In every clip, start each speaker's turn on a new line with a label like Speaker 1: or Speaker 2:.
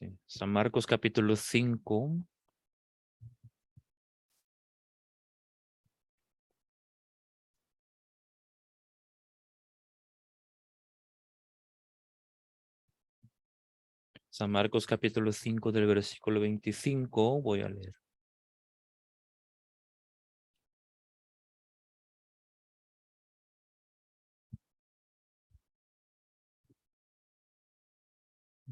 Speaker 1: Sí. San Marcos capítulo 5. San Marcos capítulo 5 del versículo 25. Voy a leer.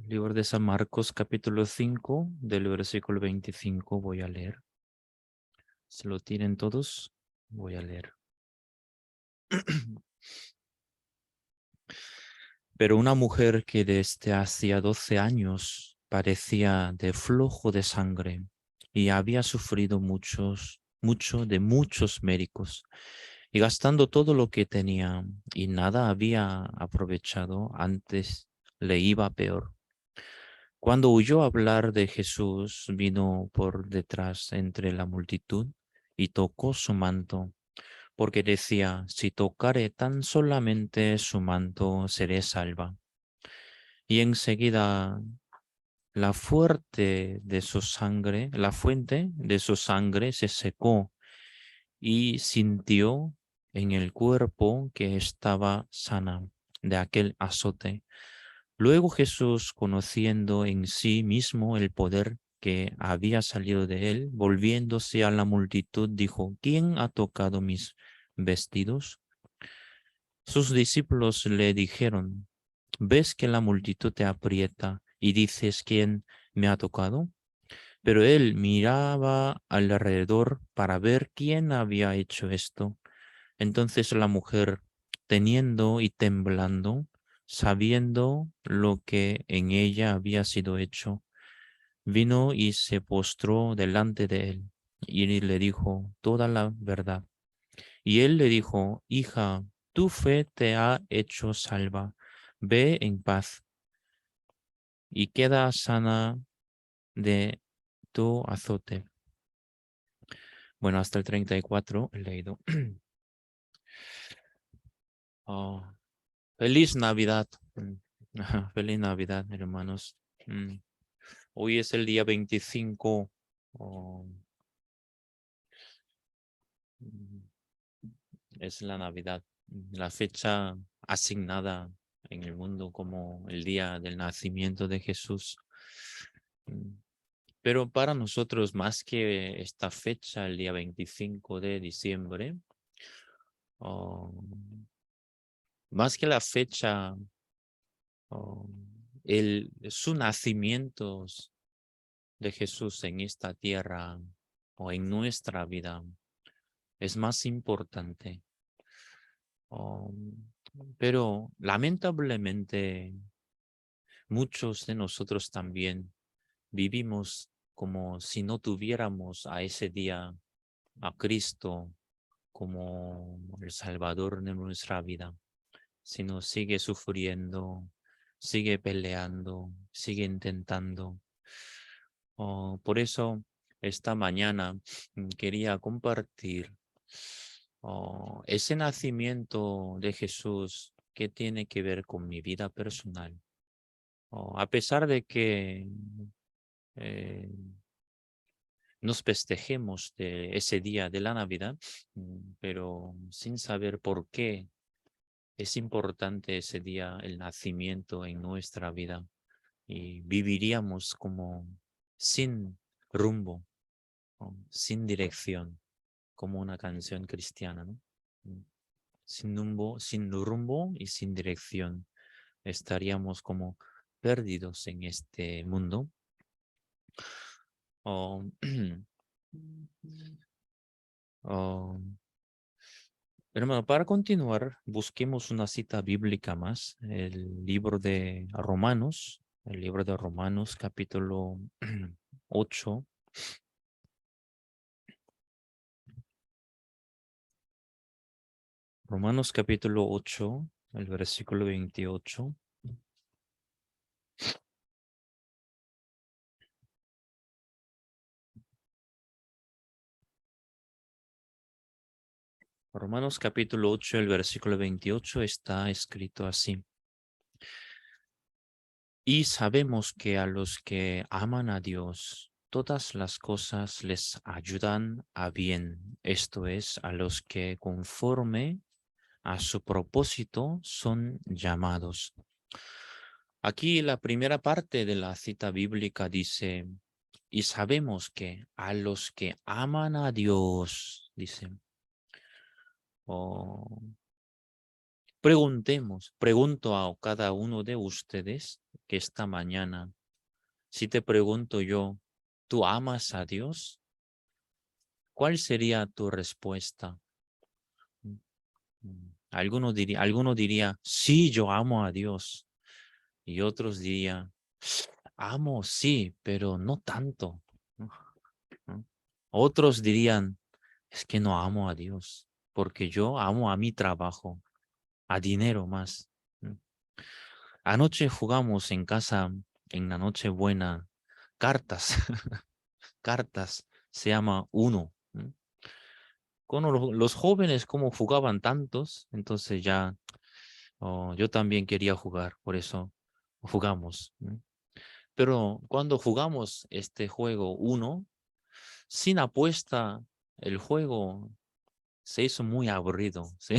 Speaker 1: Libro de San Marcos capítulo 5 del versículo 25. Voy a leer. Se lo tienen todos. Voy a leer. Pero una mujer que desde hacía 12 años padecía de flujo de sangre y había sufrido mucho de muchos médicos y gastando todo lo que tenía y nada había aprovechado, antes le iba peor. Cuando oyó hablar de Jesús, vino por detrás entre la multitud y tocó su manto, porque decía, si tocare tan solamente su manto, seré salva. Y enseguida la fuente de su sangre se secó y sintió en el cuerpo que estaba sana de aquel azote. Luego Jesús, conociendo en sí mismo el poder que había salido de él, volviéndose a la multitud, dijo, ¿quién ha tocado mis vestidos? Sus discípulos le dijeron, ¿ves que la multitud te aprieta y dices quién me ha tocado? Pero él miraba alrededor para ver quién había hecho esto. Entonces la mujer, teniendo y temblando, sabiendo lo que en ella había sido hecho, vino y se postró delante de él y le dijo toda la verdad. Y él le dijo, hija, tu fe te ha hecho salva, ve en paz y queda sana de tu azote. Bueno, hasta el 34 he leído. Oh, feliz Navidad. Feliz Navidad, hermanos. Hoy es el día 25. oh, mm, es la Navidad, la fecha asignada en el mundo como el día del nacimiento de Jesús. Mm, Pero para nosotros, más que esta fecha, el día 25 de diciembre, oh, más que la fecha, oh, su nacimiento de Jesús en esta tierra o en nuestra vida es más importante. Oh, pero lamentablemente muchos de nosotros también vivimos como si no tuviéramos a ese día a Cristo como el Salvador de nuestra vida, sino sigue sufriendo, sigue peleando, sigue intentando. Por eso esta mañana quería compartir ese nacimiento de Jesús que tiene que ver con mi vida personal. A pesar de que eh, nos festejemos de ese día de la Navidad, pero sin saber por qué es importante ese día, el nacimiento en nuestra vida, y viviríamos como sin rumbo, sin dirección, como una canción cristiana, ¿no? Mm, sin rumbo y sin dirección, estaríamos como perdidos en este mundo. Oh, oh, Hermano, para continuar, busquemos una cita bíblica más, el libro de Romanos, capítulo 8. Romanos capítulo 8, el versículo 28. Romanos capítulo 8, el versículo 28 está escrito así. Y sabemos que a los que aman a Dios, todas las cosas les ayudan a bien. Esto es, a los que conforme a su propósito son llamados. Aquí la primera parte de la cita bíblica dice, y sabemos que a los que aman a Dios, dice, o pregunto a cada uno de ustedes que esta mañana, si te pregunto yo, ¿tú amas a Dios? ¿Cuál sería tu respuesta? Alguno diría, sí, yo amo a Dios. Y otros dirían, amo, sí, pero no tanto. ¿No? ¿No? Otros dirían, es que no amo a Dios, porque yo amo a mi trabajo, a dinero más. ¿No? Anoche jugamos en casa, en la noche buena, cartas, cartas, se llama Uno. ¿No? Con los jóvenes, como jugaban tantos, entonces ya yo también quería jugar, por eso jugamos. ¿No? Pero cuando jugamos este juego Uno, sin apuesta, el juego se hizo muy aburrido, ¿sí?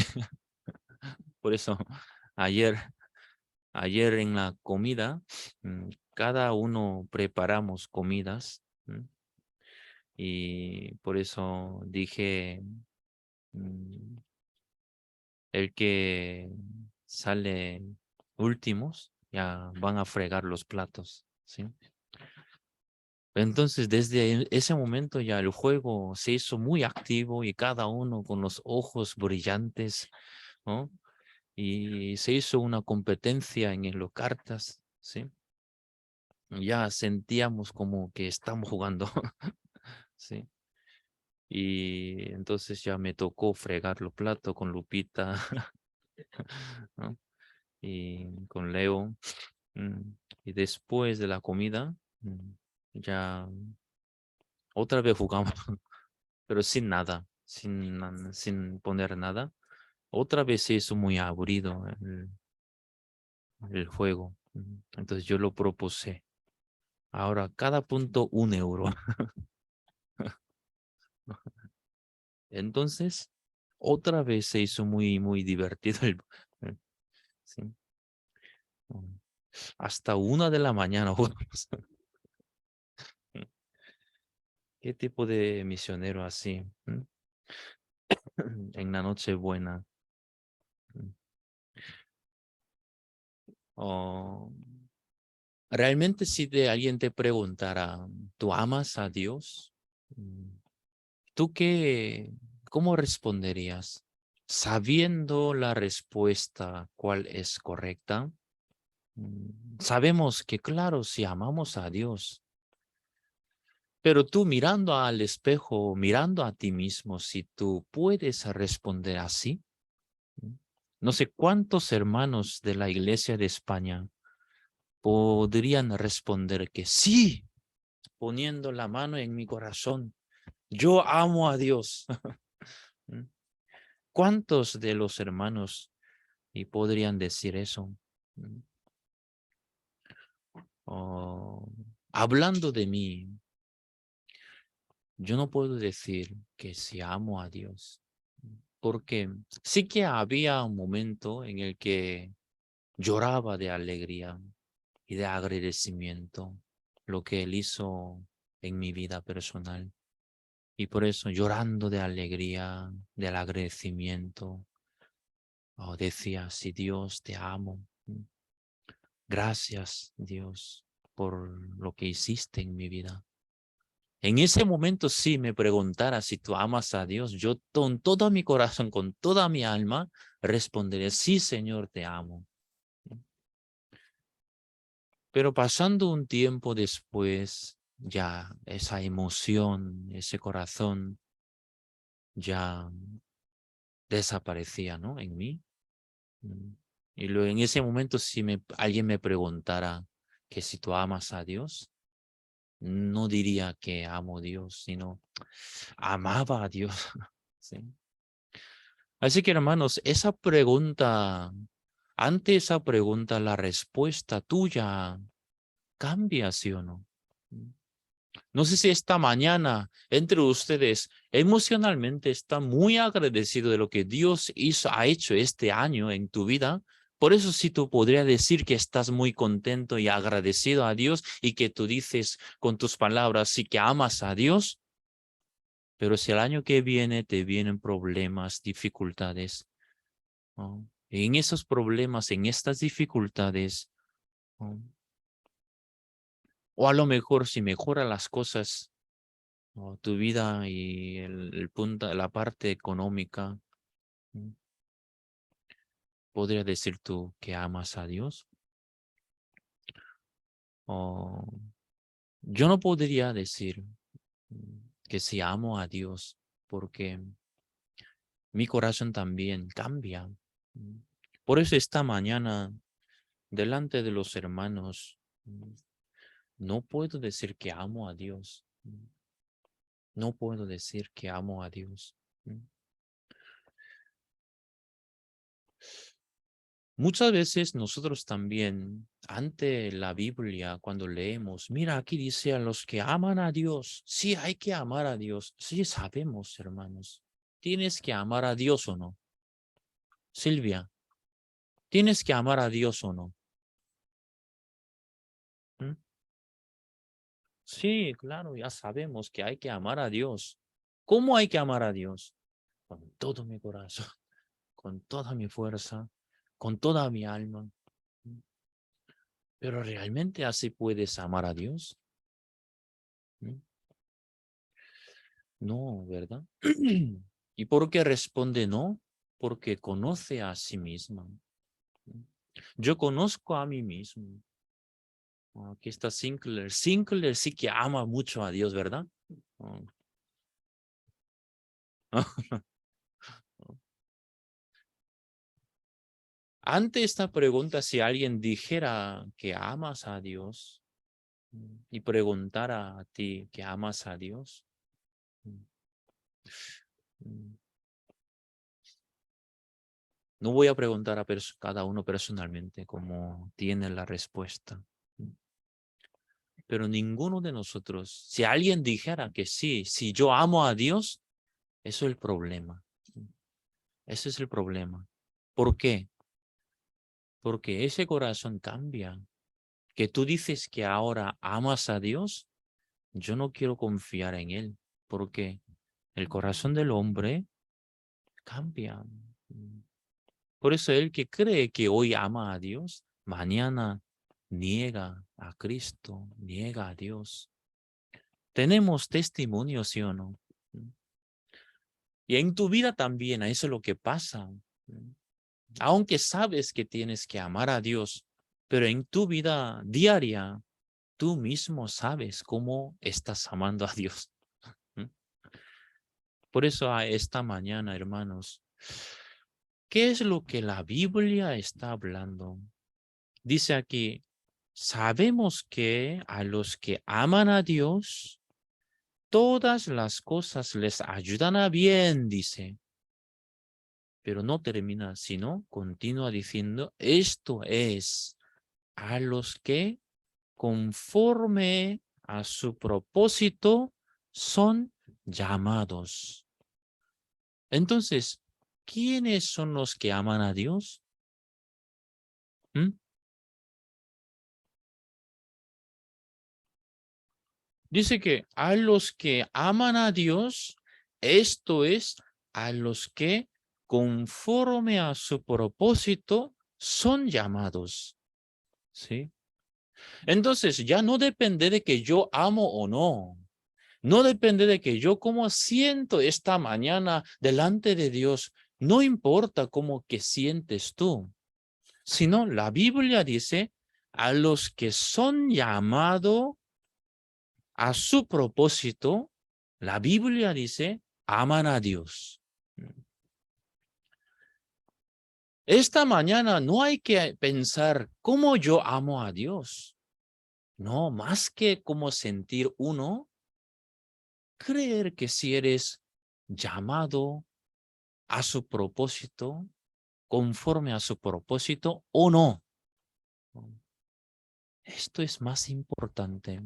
Speaker 1: Por eso ayer, ayer en la comida, cada uno preparamos comidas, y por eso dije, mm, el que sale últimos ya van a fregar los platos, ¿sí? Entonces, desde ese momento ya el juego se hizo muy activo y cada uno con los ojos brillantes, ¿no? Y se hizo una competencia en los cartas, ¿sí? Ya sentíamos como que estamos jugando, ¿sí? Y entonces ya me tocó fregar los platos con Lupita, ¿no? Y con Leo. mm, Y después de la comida, ya otra vez jugamos, pero sin nada, sin poner nada. Otra vez se hizo muy aburrido el juego. Entonces yo lo propuse. Ahora, cada punto 1 euro. Entonces, otra vez se hizo muy divertido sí. Mm, Hasta 1 de la mañana jugamos. ¿Qué tipo de misionero así? En la noche buena. Mm. O realmente si alguien te preguntara, ¿tú amas a Dios? Mm, ¿Tú cómo responderías? Sabiendo la respuesta, ¿cuál es correcta? Sabemos que, claro, si amamos a Dios, pero tú mirando al espejo, mirando a ti mismo, si tú puedes responder así, ¿no? No sé cuántos hermanos de la Iglesia de España podrían responder que sí, poniendo la mano en mi corazón. Yo amo a Dios. ¿Mm? ¿Cuántos de los hermanos y podrían decir eso? ¿Mm? Hablando de mí, yo no puedo decir que si amo a Dios, porque sí que había un momento en el que lloraba de alegría y de agradecimiento lo que Él hizo en mi vida personal. Y por eso, llorando de alegría, del agradecimiento, decía, si Dios te amo, gracias Dios por lo que hiciste en mi vida. En ese momento, si me preguntara si tú amas a Dios, yo con todo mi corazón, con toda mi alma, responderé, sí, Señor, te amo. Pero pasando un tiempo después, ya esa emoción, ese corazón, ya desaparecía, ¿no? En mí. Mm. Y luego en ese momento, si alguien me preguntara que si tú amas a Dios, no diría que amo a Dios, sino amaba a Dios. ¿Sí? Así que hermanos, esa pregunta, ante esa pregunta, la respuesta tuya cambia, ¿sí o no? No sé si esta mañana entre ustedes emocionalmente está muy agradecido de lo que Dios ha hecho este año en tu vida. Por eso sí tú podrías decir que estás muy contento y agradecido a Dios y que tú dices con tus palabras sí que amas a Dios. Pero si el año que viene te vienen problemas, dificultades, ¿no? En esos problemas, en estas dificultades, ¿no? O a lo mejor si mejora las cosas, ¿no? Tu vida y el punto, la parte económica, ¿no? ¿Podrías decir tú que amas a Dios? O yo no podría decir que sí amo a Dios porque mi corazón también cambia. Por eso esta mañana, delante de los hermanos, no puedo decir que amo a Dios. No puedo decir que amo a Dios. Muchas veces nosotros también, ante la Biblia, cuando leemos, mira, aquí dice a los que aman a Dios. Sí, hay que amar a Dios. Sí, sabemos, hermanos. ¿Tienes que amar a Dios o no? Silvia, ¿tienes que amar a Dios o no? ¿Mm? Sí, claro, ya sabemos que hay que amar a Dios. ¿Cómo hay que amar a Dios? Con todo mi corazón, con toda mi fuerza, con toda mi alma. Pero ¿realmente así puedes amar a Dios? ¿Mm? No, ¿verdad? ¿Y por qué responde no? Porque conoce a sí misma. Yo conozco a mí mismo. Aquí está Sinclair. Sinclair sí que ama mucho a Dios, ¿verdad? Oh. Ante esta pregunta, si alguien dijera que amas a Dios y preguntara a ti que amas a Dios, no voy a preguntar a cada uno personalmente cómo tiene la respuesta. Pero ninguno de nosotros, si alguien dijera que sí, si yo amo a Dios, eso es el problema. Ese es el problema. ¿Por qué? Porque ese corazón cambia. Que tú dices que ahora amas a Dios, yo no quiero confiar en Él, porque el corazón del hombre cambia. Por eso el que cree que hoy ama a Dios, mañana niega a Cristo, niega a Dios. Tenemos testimonio, ¿sí o no? Y en tu vida también, eso es lo que pasa. Aunque sabes que tienes que amar a Dios, pero en tu vida diaria, tú mismo sabes cómo estás amando a Dios. Por eso a esta mañana, hermanos, ¿qué es lo que la Biblia está hablando? Dice aquí, sabemos que a los que aman a Dios, todas las cosas les ayudan a bien, dice. Pero no termina, sino continúa diciendo, esto es a los que conforme a su propósito son llamados. Entonces, ¿quiénes son los que aman a Dios? ¿Mm? Dice que a los que aman a Dios, esto es, a los que conforme a su propósito son llamados. ¿Sí? Entonces, ya no depende de que yo amo o no. No depende de que yo cómo siento esta mañana delante de Dios. No importa cómo que sientes tú, sino la Biblia dice, a los que son llamados a su propósito, la Biblia dice, aman a Dios. Esta mañana no hay que pensar cómo yo amo a Dios. No, más que cómo sentir uno, creer que si eres llamado a su propósito, conforme a su propósito o no. Esto es más importante.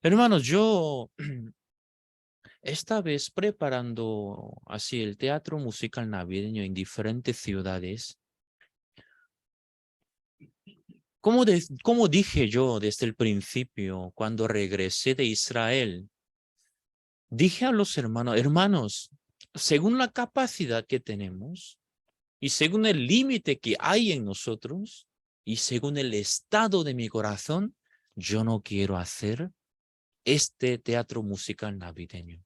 Speaker 1: Hermanos, yo esta vez preparando así el teatro musical navideño en diferentes ciudades, como dije yo desde el principio, cuando regresé de Israel, dije a los hermanos, según la capacidad que tenemos y según el límite que hay en nosotros y según el estado de mi corazón, yo no quiero hacer este teatro musical navideño.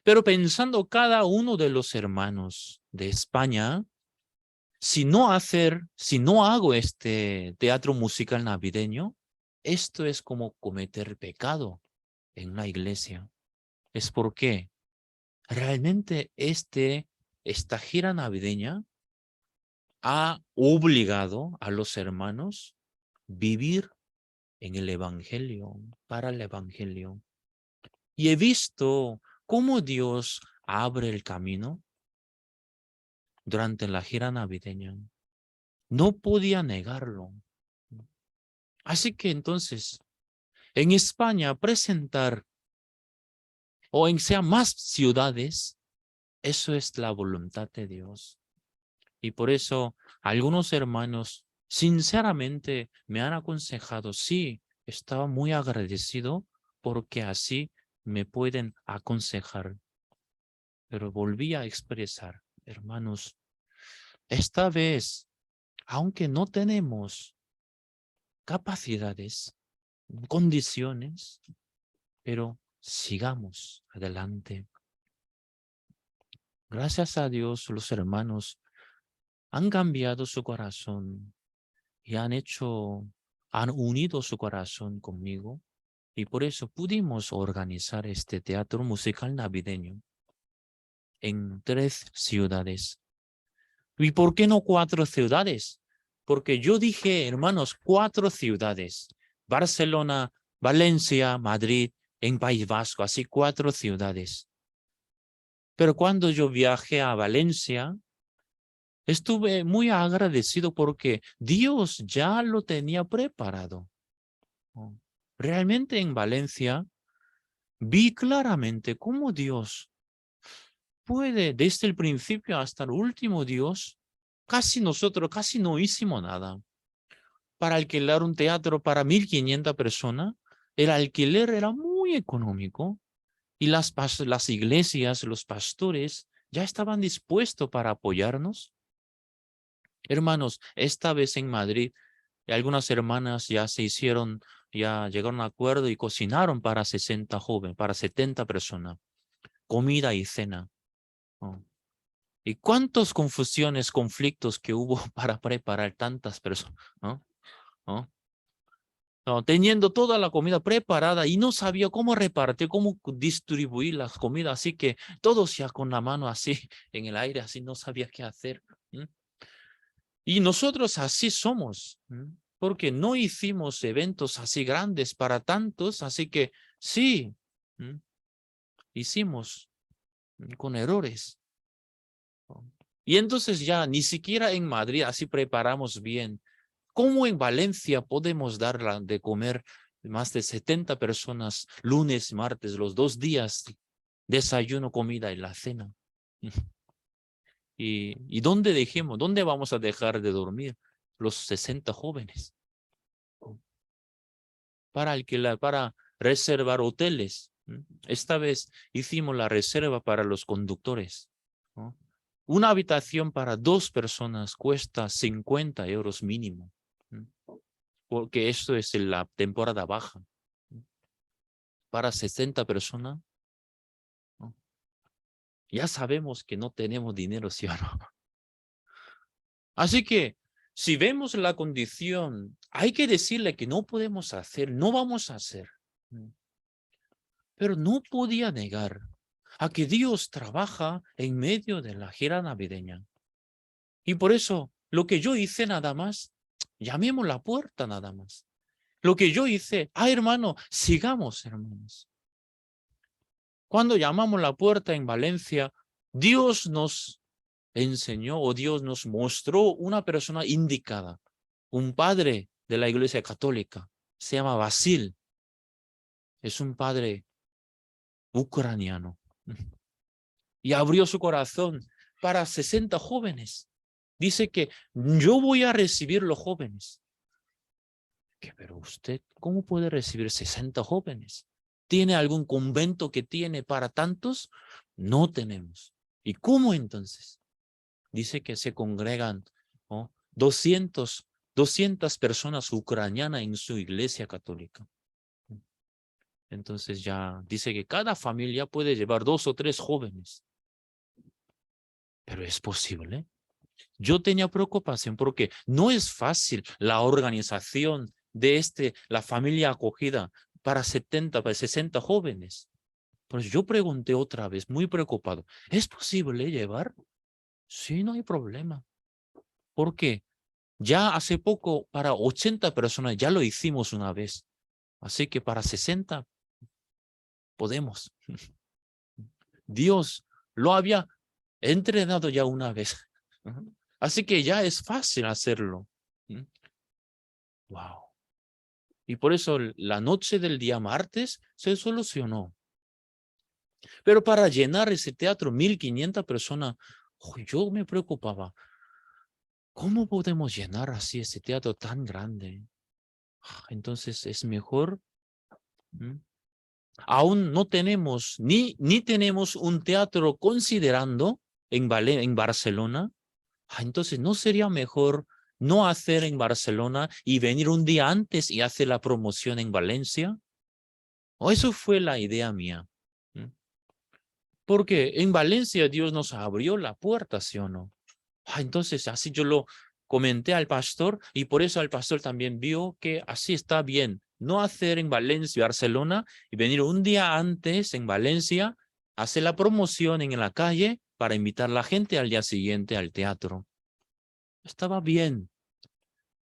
Speaker 1: Pero pensando cada uno de los hermanos de España, si no hago este teatro musical navideño, esto es como cometer pecado en la iglesia. Es porque realmente esta gira navideña ha obligado a los hermanos vivir en el evangelio, para el evangelio. Y he visto cómo Dios abre el camino durante la gira navideña. No podía negarlo. Así que entonces, en España, presentar o en sea más ciudades, eso es la voluntad de Dios. Y por eso algunos hermanos sinceramente me han aconsejado, sí, estaba muy agradecido porque así me pueden aconsejar. Pero volví a expresar, hermanos, esta vez, aunque no tenemos capacidades, condiciones, pero sigamos adelante. Gracias a Dios, los hermanos han cambiado su corazón y han unido su corazón conmigo y por eso pudimos organizar este teatro musical navideño en 3 ciudades. ¿Y por qué no 4 ciudades? Porque yo dije, hermanos, 4 ciudades. Barcelona, Valencia, Madrid, en País Vasco, así 4 ciudades. Pero cuando yo viajé a Valencia, estuve muy agradecido porque Dios ya lo tenía preparado. Realmente en Valencia vi claramente cómo Dios puede, desde el principio hasta el último Dios, nosotros casi no hicimos nada. Para alquilar un teatro para 1.500 personas, el alquiler era muy económico y las iglesias, los pastores ya estaban dispuestos para apoyarnos. Hermanos, esta vez en Madrid, algunas hermanas ya llegaron a un acuerdo y cocinaron para 60 jóvenes, para 70 personas, comida y cena. ¿No? ¿Y cuántas confusiones, conflictos que hubo para preparar tantas personas? ¿No? ¿No? No, teniendo toda la comida preparada y no sabía cómo repartir, cómo distribuir las comidas, así que todos ya con la mano así en el aire, así no sabía qué hacer. Y nosotros así somos, porque no hicimos eventos así grandes para tantos, así que sí, hicimos con errores. Y entonces ya ni siquiera en Madrid así preparamos bien. ¿Cómo en Valencia podemos dar de comer más de 70 personas lunes, martes, los 2 días, desayuno, comida y la cena? ¿Y dónde vamos a dejar de dormir los 60 jóvenes? Para alquilar, para reservar hoteles. Esta vez hicimos la reserva para los conductores. ¿No? Una habitación para 2 personas cuesta 50 euros mínimo, porque esto es en la temporada baja. Para 60 personas, ¿no? Ya sabemos que no tenemos dinero, ¿sí o no? Así que si vemos la condición, hay que decirle que no podemos hacer, no vamos a hacer. Pero no podía negar a que Dios trabaja en medio de la gira navideña. Y por eso, lo que yo hice nada más, llamemos la puerta nada más. Lo que yo hice, hermano, sigamos, hermanos. Cuando llamamos la puerta en Valencia, Dios nos enseñó o Dios nos mostró una persona indicada, un padre de la Iglesia Católica, se llama Basil, es un padre ucraniano y abrió su corazón para 60 jóvenes. Dice que yo voy a recibir los jóvenes. Pero usted, ¿cómo puede recibir 60 jóvenes? ¿Tiene algún convento que tiene para tantos? No tenemos. ¿Y cómo entonces? Dice que se congregan, ¿no? 200 personas ucranianas en su iglesia católica. Entonces ya dice que cada familia puede llevar 2 o 3 jóvenes. Pero es posible. Yo tenía preocupación porque no es fácil la organización de la familia acogida para 70, para 60 jóvenes. Pues yo pregunté otra vez, muy preocupado, ¿es posible llevar? Sí, no hay problema. ¿Por qué? Ya hace poco para 80 personas ya lo hicimos una vez. Así que para 60 podemos. Dios lo había entrenado ya una vez. Así que ya es fácil hacerlo. Wow. Y por eso la noche del día martes se solucionó. Pero para llenar ese teatro, 1500 personas, yo me preocupaba. ¿Cómo podemos llenar así ese teatro tan grande? Entonces es mejor. Aún no tenemos, ni tenemos un teatro considerando en Barcelona. Entonces, ¿no sería mejor no hacer en Barcelona y venir un día antes y hacer la promoción en Valencia? O eso fue la idea mía. Porque en Valencia Dios nos abrió la puerta, ¿sí o no? Entonces, así yo lo comenté al pastor y por eso el pastor también vio que así está bien. No hacer en Valencia, Barcelona y venir un día antes en Valencia, hacer la promoción en la calle para invitar a la gente al día siguiente al teatro. Estaba bien,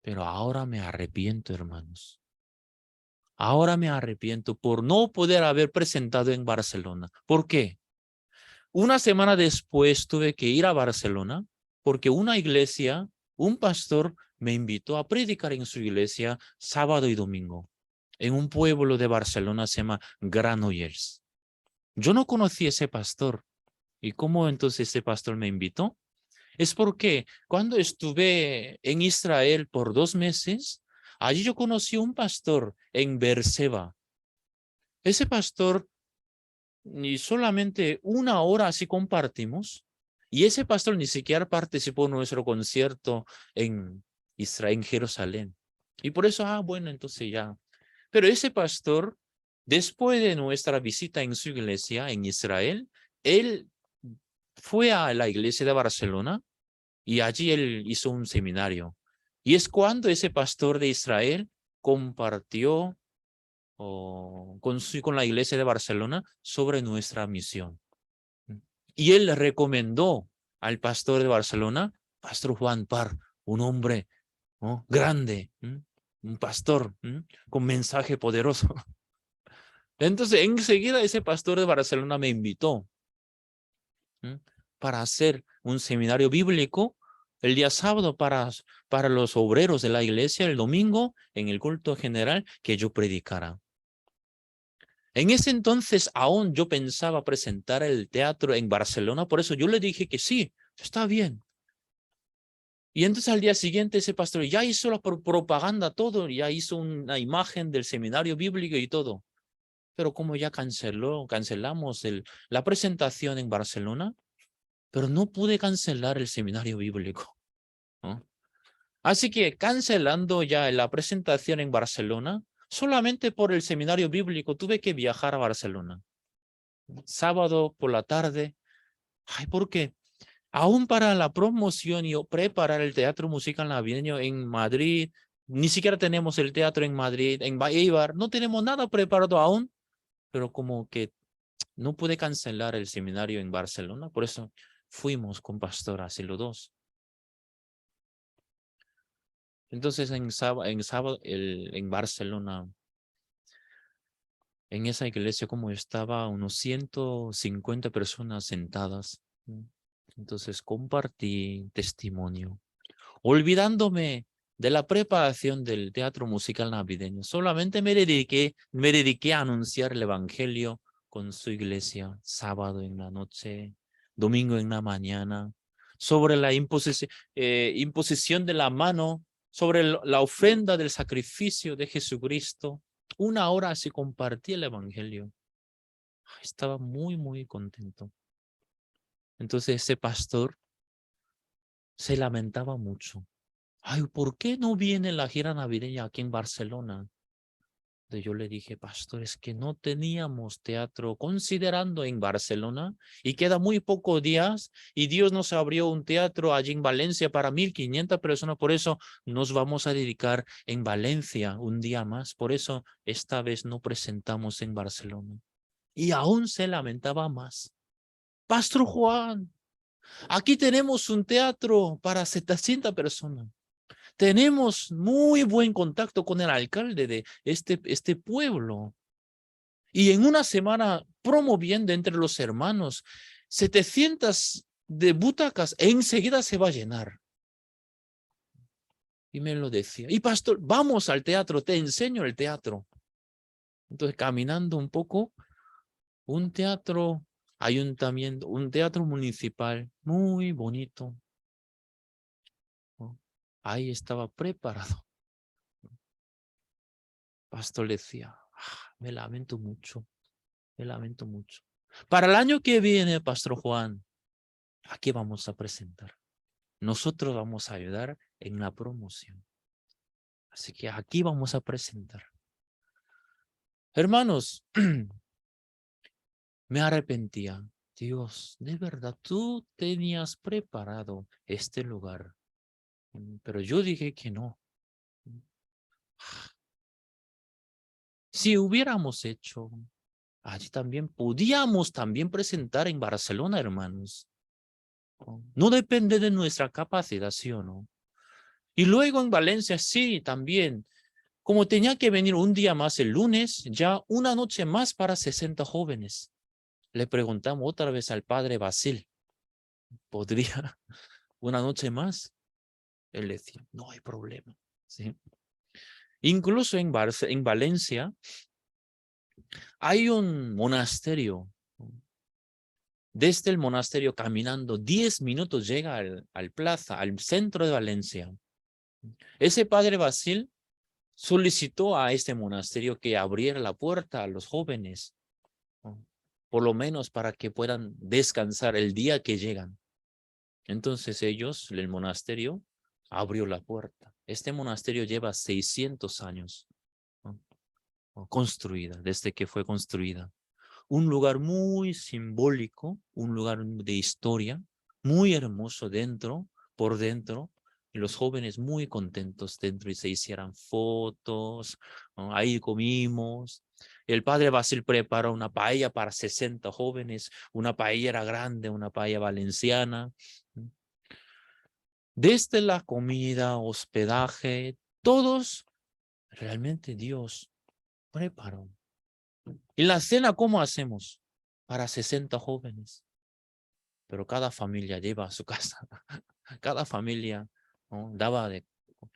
Speaker 1: pero ahora me arrepiento, hermanos. Ahora me arrepiento por no poder haber presentado en Barcelona. ¿Por qué? Una semana después tuve que ir a Barcelona porque una iglesia, un pastor me invitó a predicar en su iglesia sábado y domingo. En un pueblo de Barcelona se llama Granollers. Yo no conocí a ese pastor. ¿Y cómo entonces ese pastor me invitó? Es porque cuando estuve en Israel por 2 meses, allí yo conocí a un pastor en Beerseba. Ese pastor, ni solamente una hora así compartimos, y ese pastor ni siquiera participó en nuestro concierto en Israel, en Jerusalén. Y por eso, bueno, entonces ya. Pero ese pastor, después de nuestra visita en su iglesia en Israel, él fue a la iglesia de Barcelona y allí él hizo un seminario. Y es cuando ese pastor de Israel compartió con la iglesia de Barcelona sobre nuestra misión. Y él recomendó al pastor de Barcelona, Pastor Juan Parr, un hombre, ¿no?, grande, un pastor con mensaje poderoso. Entonces, enseguida ese pastor de Barcelona me invitó para hacer un seminario bíblico el día sábado para los obreros de la iglesia, el domingo en el culto general que yo predicara. En ese entonces aún yo pensaba presentar el teatro en Barcelona, por eso yo le dije que sí, está bien. Y entonces al día siguiente ese pastor ya hizo la propaganda, todo, ya hizo una imagen del seminario bíblico y todo. Pero como ya cancelamos la presentación en Barcelona, pero no pude cancelar el seminario bíblico, ¿no? Así que cancelando ya la presentación en Barcelona, solamente por el seminario bíblico tuve que viajar a Barcelona. Sábado por la tarde. Porque aún para la promoción y preparar el teatro musical navideño en Madrid, ni siquiera tenemos el teatro en Madrid, en Eibar, no tenemos nada preparado aún, pero como que no pude cancelar el seminario en Barcelona, por eso fuimos con Pastor así los dos. Entonces en sábado en Barcelona, en esa iglesia como estaba, unos 150 personas sentadas. Entonces compartí testimonio, olvidándome de la preparación del teatro musical navideño. Solamente me dediqué a anunciar el evangelio con su iglesia, sábado en la noche, domingo en la mañana, sobre la imposición de la mano, sobre la ofrenda del sacrificio de Jesucristo. 1 hora así compartí el evangelio. Estaba muy, muy contento. Entonces ese pastor se lamentaba mucho. Ay, ¿por qué no viene la gira navideña aquí en Barcelona? Entonces yo le dije, pastor, es que no teníamos teatro considerando en Barcelona y queda muy pocos días y Dios nos abrió un teatro allí en Valencia para 1.500 personas. Por eso nos vamos a dedicar en Valencia un día más. Por eso esta vez no presentamos en Barcelona. Y aún se lamentaba más. Pastor Juan, aquí tenemos un teatro para 700 personas. Tenemos muy buen contacto con el alcalde de este pueblo. Y en una semana promoviendo entre los hermanos 700 de butacas, enseguida se va a llenar. Y me lo decía. Y pastor, vamos al teatro, te enseño el teatro. Entonces, caminando un poco, un teatro, ayuntamiento, un teatro municipal muy bonito. ¿No? Ahí estaba preparado. Pastor decía, me lamento mucho, me lamento mucho. Para el año que viene, Pastor Juan, aquí vamos a presentar. Nosotros vamos a ayudar en la promoción. Así que aquí vamos a presentar. Hermanos, me arrepentía. Dios, de verdad, tú tenías preparado este lugar. Pero yo dije que no. Si hubiéramos hecho, allí también podíamos también presentar en Barcelona, hermanos. No depende de nuestra capacidad, ¿sí o no? Y luego en Valencia, sí, también. Como tenía que venir un día más el lunes, ya una noche más para 60 jóvenes. Le preguntamos otra vez al padre Basil, ¿podría una noche más? Él decía, no hay problema. ¿Sí? Incluso en Valencia hay un monasterio. Desde el monasterio caminando 10 minutos llega al plaza, al centro de Valencia. Ese padre Basil solicitó a este monasterio que abriera la puerta a los jóvenes, ¿no? Por lo menos para que puedan descansar el día que llegan. Entonces ellos, el monasterio, abrió la puerta. Este monasterio lleva 600 años, ¿no? Construida, desde que fue construida. Un lugar muy simbólico, un lugar de historia, muy hermoso dentro, por dentro, y los jóvenes muy contentos dentro y se hicieran fotos, ¿no? Ahí comimos. El padre Basil preparó una paella para 60 jóvenes, una paellera grande, una paella valenciana. Desde la comida, hospedaje, todos realmente Dios preparó. ¿Y la cena cómo hacemos? Para 60 jóvenes. Pero cada familia lleva a su casa. Cada familia, ¿no? Daba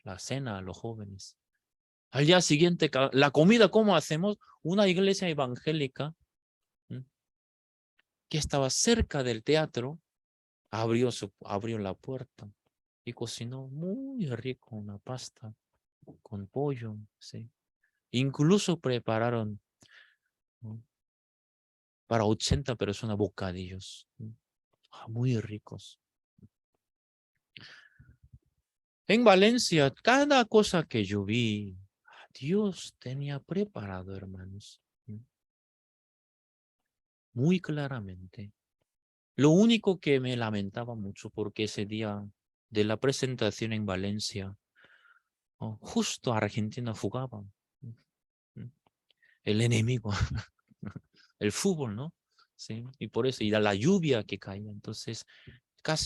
Speaker 1: la cena a los jóvenes. Al día siguiente, la comida, ¿cómo hacemos? Una iglesia evangélica, ¿m? Que estaba cerca del teatro, abrió la puerta y cocinó muy rico una pasta con pollo, ¿sí? Incluso prepararon, ¿no? Para 80 personas bocadillos, ¿no? Muy ricos. En Valencia, cada cosa que yo vi, Dios tenía preparado, hermanos, muy claramente. Lo único que me lamentaba mucho porque ese día de la presentación en Valencia, justo Argentina jugaba, el enemigo, el fútbol, ¿no? Sí, y por eso, y la lluvia que caía, entonces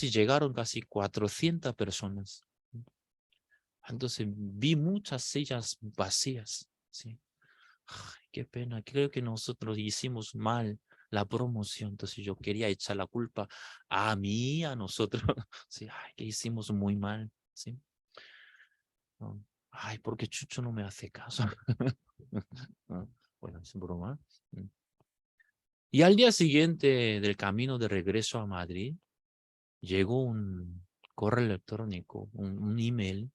Speaker 1: llegaron casi 400 personas. Entonces vi muchas sillas vacías, ¿sí? Ay, qué pena, creo que nosotros hicimos mal la promoción. Entonces yo quería echar la culpa a mí, a nosotros. Sí, ay, que hicimos muy mal. ¿Sí? ¿No? Ay, porque Chucho no me hace caso. ¿No? Bueno, es broma. Y al día siguiente del camino de regreso a Madrid, llegó un correo electrónico, un email,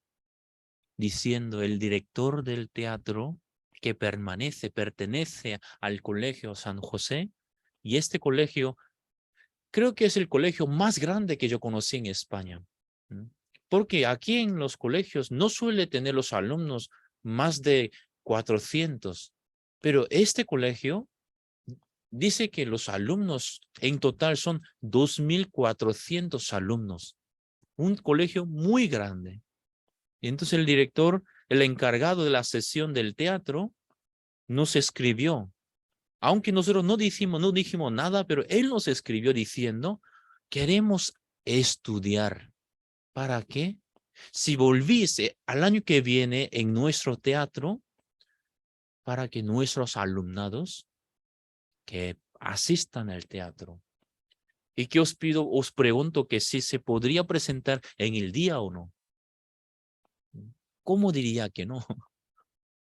Speaker 1: diciendo el director del teatro que pertenece al Colegio San José, y este colegio creo que es el colegio más grande que yo conocí en España. Porque aquí en los colegios no suele tener los alumnos más de 400, pero este colegio dice que los alumnos en total son 2.400 alumnos. Un colegio muy grande. Y entonces el director, el encargado de la sesión del teatro, nos escribió. Aunque nosotros no dijimos nada, pero él nos escribió diciendo, queremos estudiar. ¿Para qué? Si volviese al año que viene en nuestro teatro, para que nuestros alumnados que asistan al teatro. Y que os pregunto que si se podría presentar en el día o no. ¿Cómo diría que no?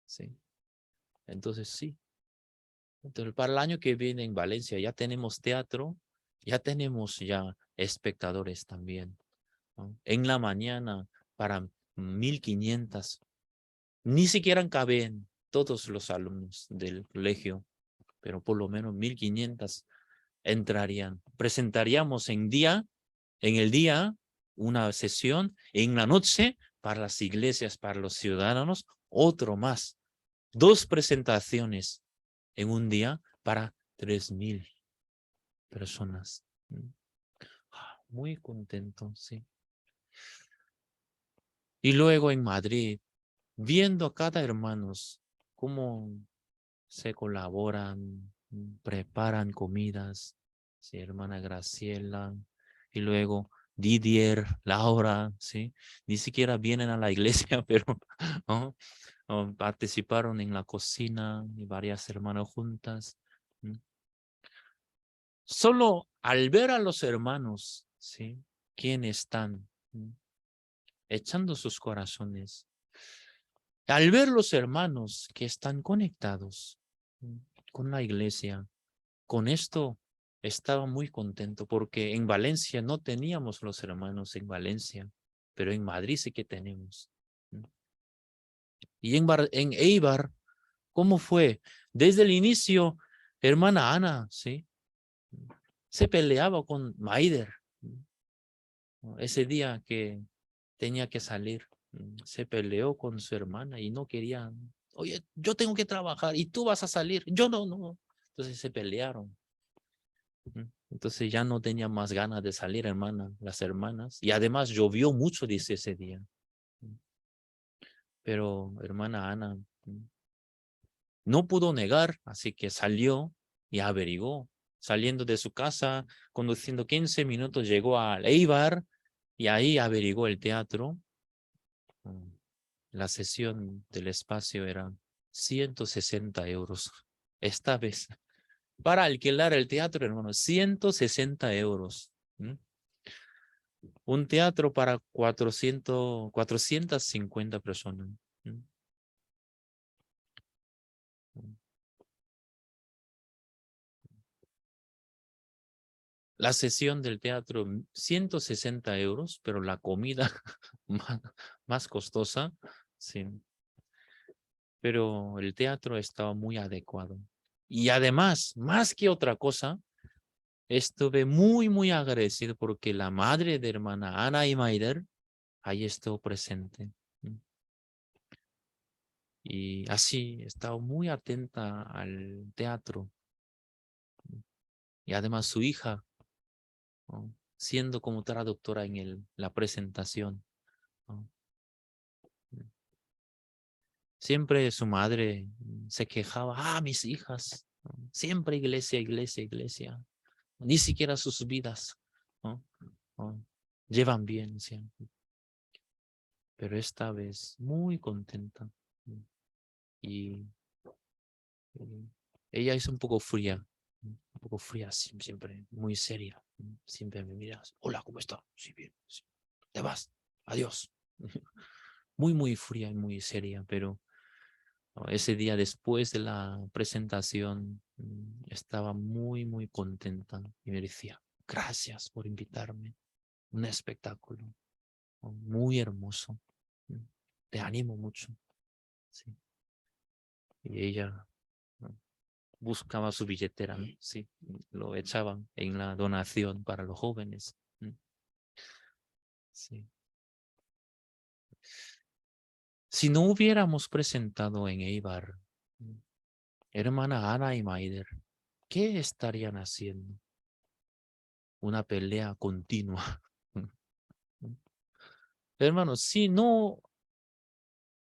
Speaker 1: Sí. Entonces sí. Entonces para el año que viene en Valencia ya tenemos teatro, ya tenemos ya espectadores también, ¿no? En la mañana para 1.500, ni siquiera caben todos los alumnos del colegio, pero por lo menos 1.500 entrarían. Presentaríamos en el día una sesión, en la noche para las iglesias, para los ciudadanos, otro más. 2 presentaciones en un día para 3.000 personas. Muy contento, sí. Y luego en Madrid, viendo a cada hermanos cómo se colaboran, preparan comidas, sí, hermana Graciela, y luego Didier, Laura, sí, ni siquiera vienen a la iglesia, pero ¿no? Participaron en la cocina y varias hermanas juntas. Solo al ver a los hermanos, sí, quienes están echando sus corazones, al ver los hermanos que están conectados con la iglesia, con esto estaba muy contento porque en Valencia no teníamos los hermanos en Valencia, pero en Madrid sí que tenemos. Y en Eibar, ¿cómo fue? Desde el inicio, hermana Ana, ¿sí? Se peleaba con Maider. Ese día que tenía que salir, se peleó con su hermana y no quería. Oye, yo tengo que trabajar y tú vas a salir. Yo no. Entonces se pelearon. Entonces ya no tenía más ganas de salir, hermana, las hermanas. Y además llovió mucho, dice ese día. Pero hermana Ana no pudo negar, así que salió y averiguó. Saliendo de su casa, conduciendo 15 minutos, llegó al Eibar y ahí averiguó el teatro. La sesión del espacio era 160 euros. Esta vez, para alquilar el teatro, hermano, 160 euros. Un teatro para 450 personas. La sesión del teatro, 160 euros, pero la comida más costosa, sí. Pero el teatro estaba muy adecuado. Y además, más que otra cosa, estuve muy agradecido porque la madre de hermana Ana y Maider ahí estuvo presente. Y así, estaba muy atenta al teatro. Y además su hija, ¿no? Siendo como traductora en la presentación, ¿no? Siempre su madre se quejaba, mis hijas, ¿no? Siempre iglesia. Ni siquiera sus vidas, ¿no? ¿No? Llevan bien siempre. Pero esta vez muy contenta. Y ella es un poco fría. un poco fría, siempre muy seria. Siempre me miras, hola, ¿cómo estás? Sí, bien. Sí. Te vas, adiós. Muy, muy fría y muy seria, pero ese día después de la presentación estaba muy, muy contenta y me decía, gracias por invitarme. Un espectáculo muy hermoso. Te animo mucho. Sí. Y ella buscaba su billetera, ¿no? Sí, lo echaban en la donación para los jóvenes. Sí. Si no hubiéramos presentado en Eibar, hermana Ana y Maider, ¿qué estarían haciendo? Una pelea continua. Hermanos, si no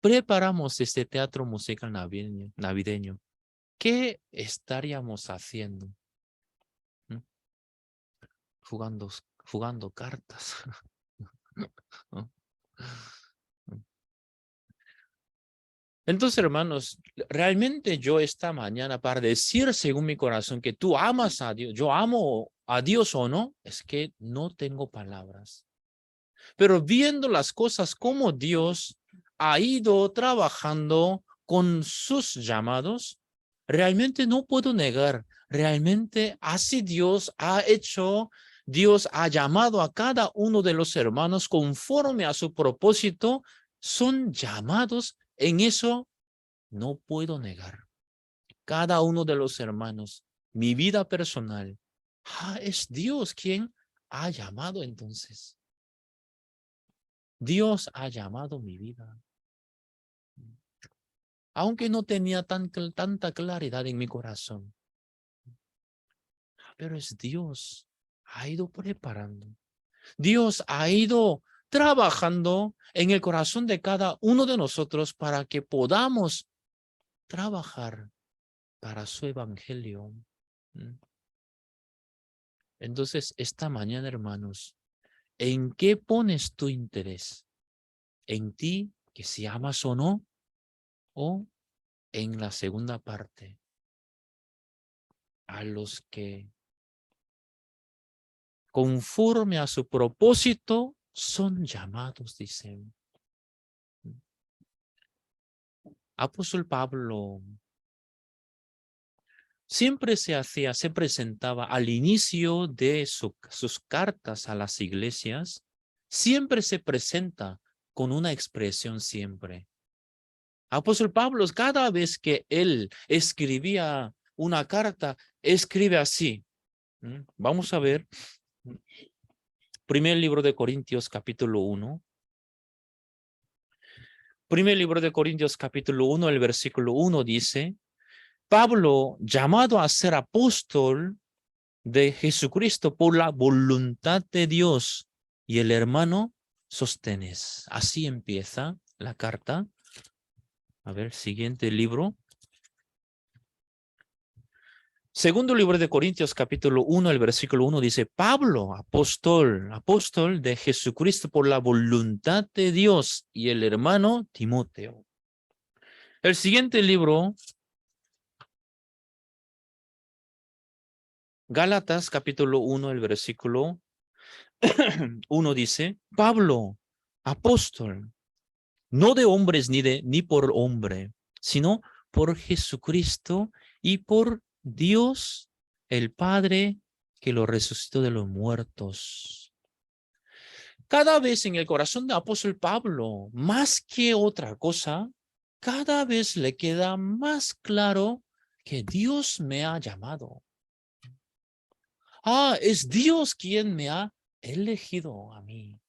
Speaker 1: preparamos este teatro musical navideño, ¿qué estaríamos haciendo? Jugando, jugando cartas. ¿No? Entonces, hermanos, realmente yo esta mañana para decir según mi corazón que tú amas a Dios, yo amo a Dios o no, es que no tengo palabras. Pero viendo las cosas como Dios ha ido trabajando con sus llamados, realmente no puedo negar, realmente así Dios ha hecho, Dios ha llamado a cada uno de los hermanos conforme a su propósito, son llamados, en eso no puedo negar. Cada uno de los hermanos, mi vida personal, es Dios quien ha llamado entonces. Dios ha llamado mi vida. Aunque no tenía tanta claridad en mi corazón. Pero es Dios. Ha ido preparando. Dios ha ido trabajando en el corazón de cada uno de nosotros para que podamos trabajar para su evangelio. Entonces, esta mañana, hermanos, ¿en qué pones tu interés? ¿En ti, que si amas o no? ¿O en la segunda parte? A los que conforme a su propósito son llamados, dicen. Apóstol Pablo siempre se presentaba al inicio de sus cartas a las iglesias, siempre se presenta con una expresión siempre. Apóstol Pablo, cada vez que él escribía una carta, escribe así. Vamos a ver. Primer libro de Corintios, capítulo 1. Primer libro de Corintios, capítulo 1, el versículo 1 dice, Pablo, llamado a ser apóstol de Jesucristo por la voluntad de Dios, y el hermano Sostenes. Así empieza la carta. A ver, siguiente libro. Segundo libro de Corintios, capítulo 1, el versículo 1 dice, Pablo, apóstol de Jesucristo por la voluntad de Dios, y el hermano Timoteo. El siguiente libro, Gálatas, capítulo 1, el versículo 1 dice, Pablo, apóstol, no de hombres ni por hombre, sino por Jesucristo y por Dios, el Padre, que lo resucitó de los muertos. Cada vez en el corazón del apóstol Pablo, más que otra cosa, cada vez le queda más claro que Dios me ha llamado. Es Dios quien me ha elegido a mí.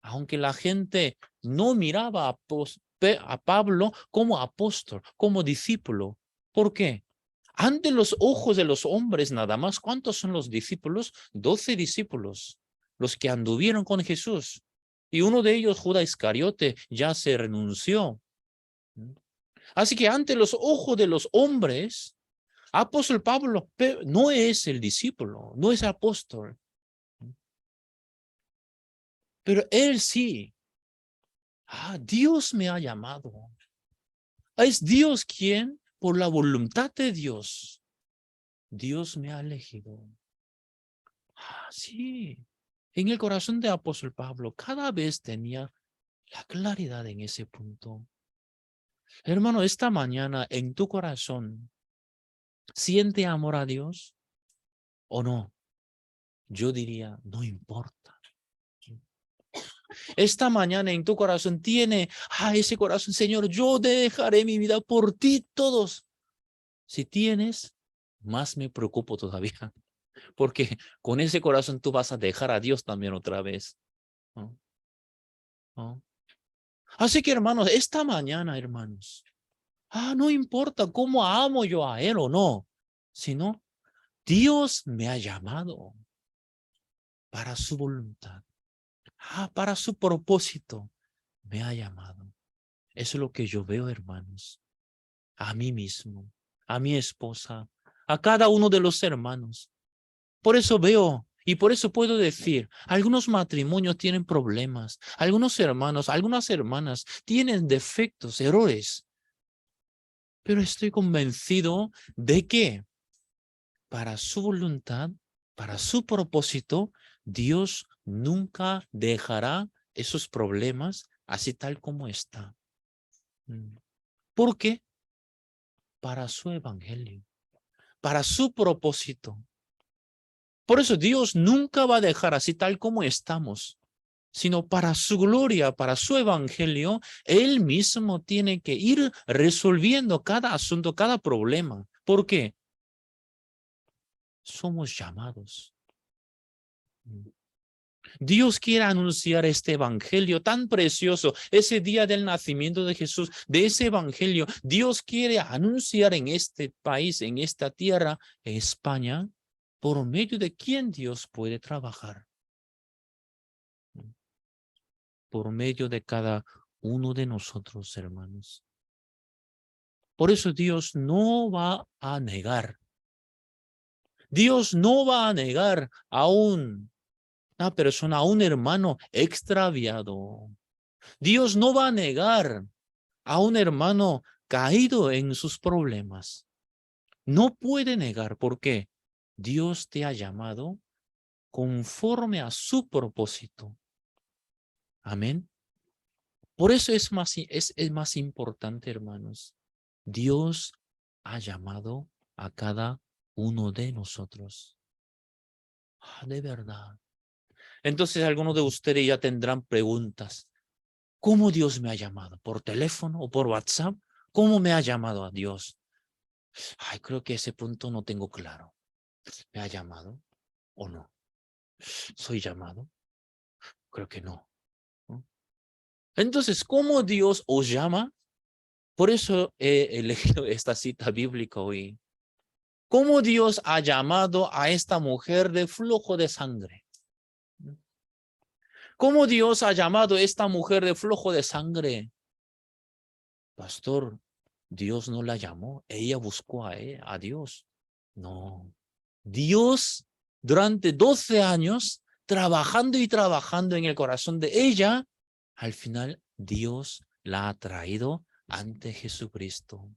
Speaker 1: Aunque la gente no miraba a Pablo como apóstol, como discípulo. ¿Por qué? Ante los ojos de los hombres nada más, ¿cuántos son los discípulos? 12 discípulos, los que anduvieron con Jesús. Y uno de ellos, Judas Iscariote, ya se renunció. Así que ante los ojos de los hombres, apóstol Pablo no es el discípulo, no es apóstol. Pero él sí. Dios me ha llamado. Es Dios quien, por la voluntad de Dios, Dios me ha elegido. Sí. En el corazón de apóstol Pablo, cada vez tenía la claridad en ese punto. Hermano, esta mañana en tu corazón, ¿siente amor a Dios o no? Yo diría, no importa. Esta mañana en tu corazón tiene, ese corazón, Señor, yo dejaré mi vida por ti todos. Si tienes, más me preocupo todavía, porque con ese corazón tú vas a dejar a Dios también otra vez. ¿No? ¿No? Así que hermanos, esta mañana, hermanos, no importa cómo amo yo a Él o no, sino Dios me ha llamado para su voluntad, para su propósito, me ha llamado. Eso es lo que yo veo, hermanos, a mí mismo, a mi esposa, a cada uno de los hermanos. Por eso veo y por eso puedo decir, algunos matrimonios tienen problemas, algunos hermanos, algunas hermanas tienen defectos, errores, pero estoy convencido de que para su voluntad, para su propósito, Dios nunca dejará esos problemas así tal como está. ¿Por qué? Para su evangelio, para su propósito. Por eso Dios nunca va a dejar así tal como estamos, sino para su gloria, para su evangelio, Él mismo tiene que ir resolviendo cada asunto, cada problema. ¿Por qué? Somos llamados. Dios quiere anunciar este evangelio tan precioso, ese día del nacimiento de Jesús, de ese evangelio. Dios quiere anunciar en este país, en esta tierra, España, por medio de quién Dios puede trabajar. Por medio de cada uno de nosotros, hermanos. Por eso Dios no va a negar. Dios no va a negar a una persona, a un hermano extraviado. Dios no va a negar a un hermano caído en sus problemas. No puede negar. ¿Por qué? Dios te ha llamado conforme a su propósito. Amén. Por eso es más importante, hermanos. Dios ha llamado a cada uno de nosotros. De verdad. Entonces algunos de ustedes ya tendrán preguntas. ¿Cómo Dios me ha llamado? ¿Por teléfono o por WhatsApp? ¿Cómo me ha llamado a Dios? Creo que ese punto no tengo claro. ¿Me ha llamado o no? ¿Soy llamado? Creo que no. ¿No? Entonces, ¿cómo Dios os llama? Por eso he elegido esta cita bíblica hoy. ¿Cómo Dios ha llamado a esta mujer de flujo de sangre? ¿Cómo Dios ha llamado a esta mujer de flujo de sangre? Pastor, Dios no la llamó, ella buscó a Dios. No, Dios durante 12 años trabajando y trabajando en el corazón de ella, al final Dios la ha traído ante Jesucristo.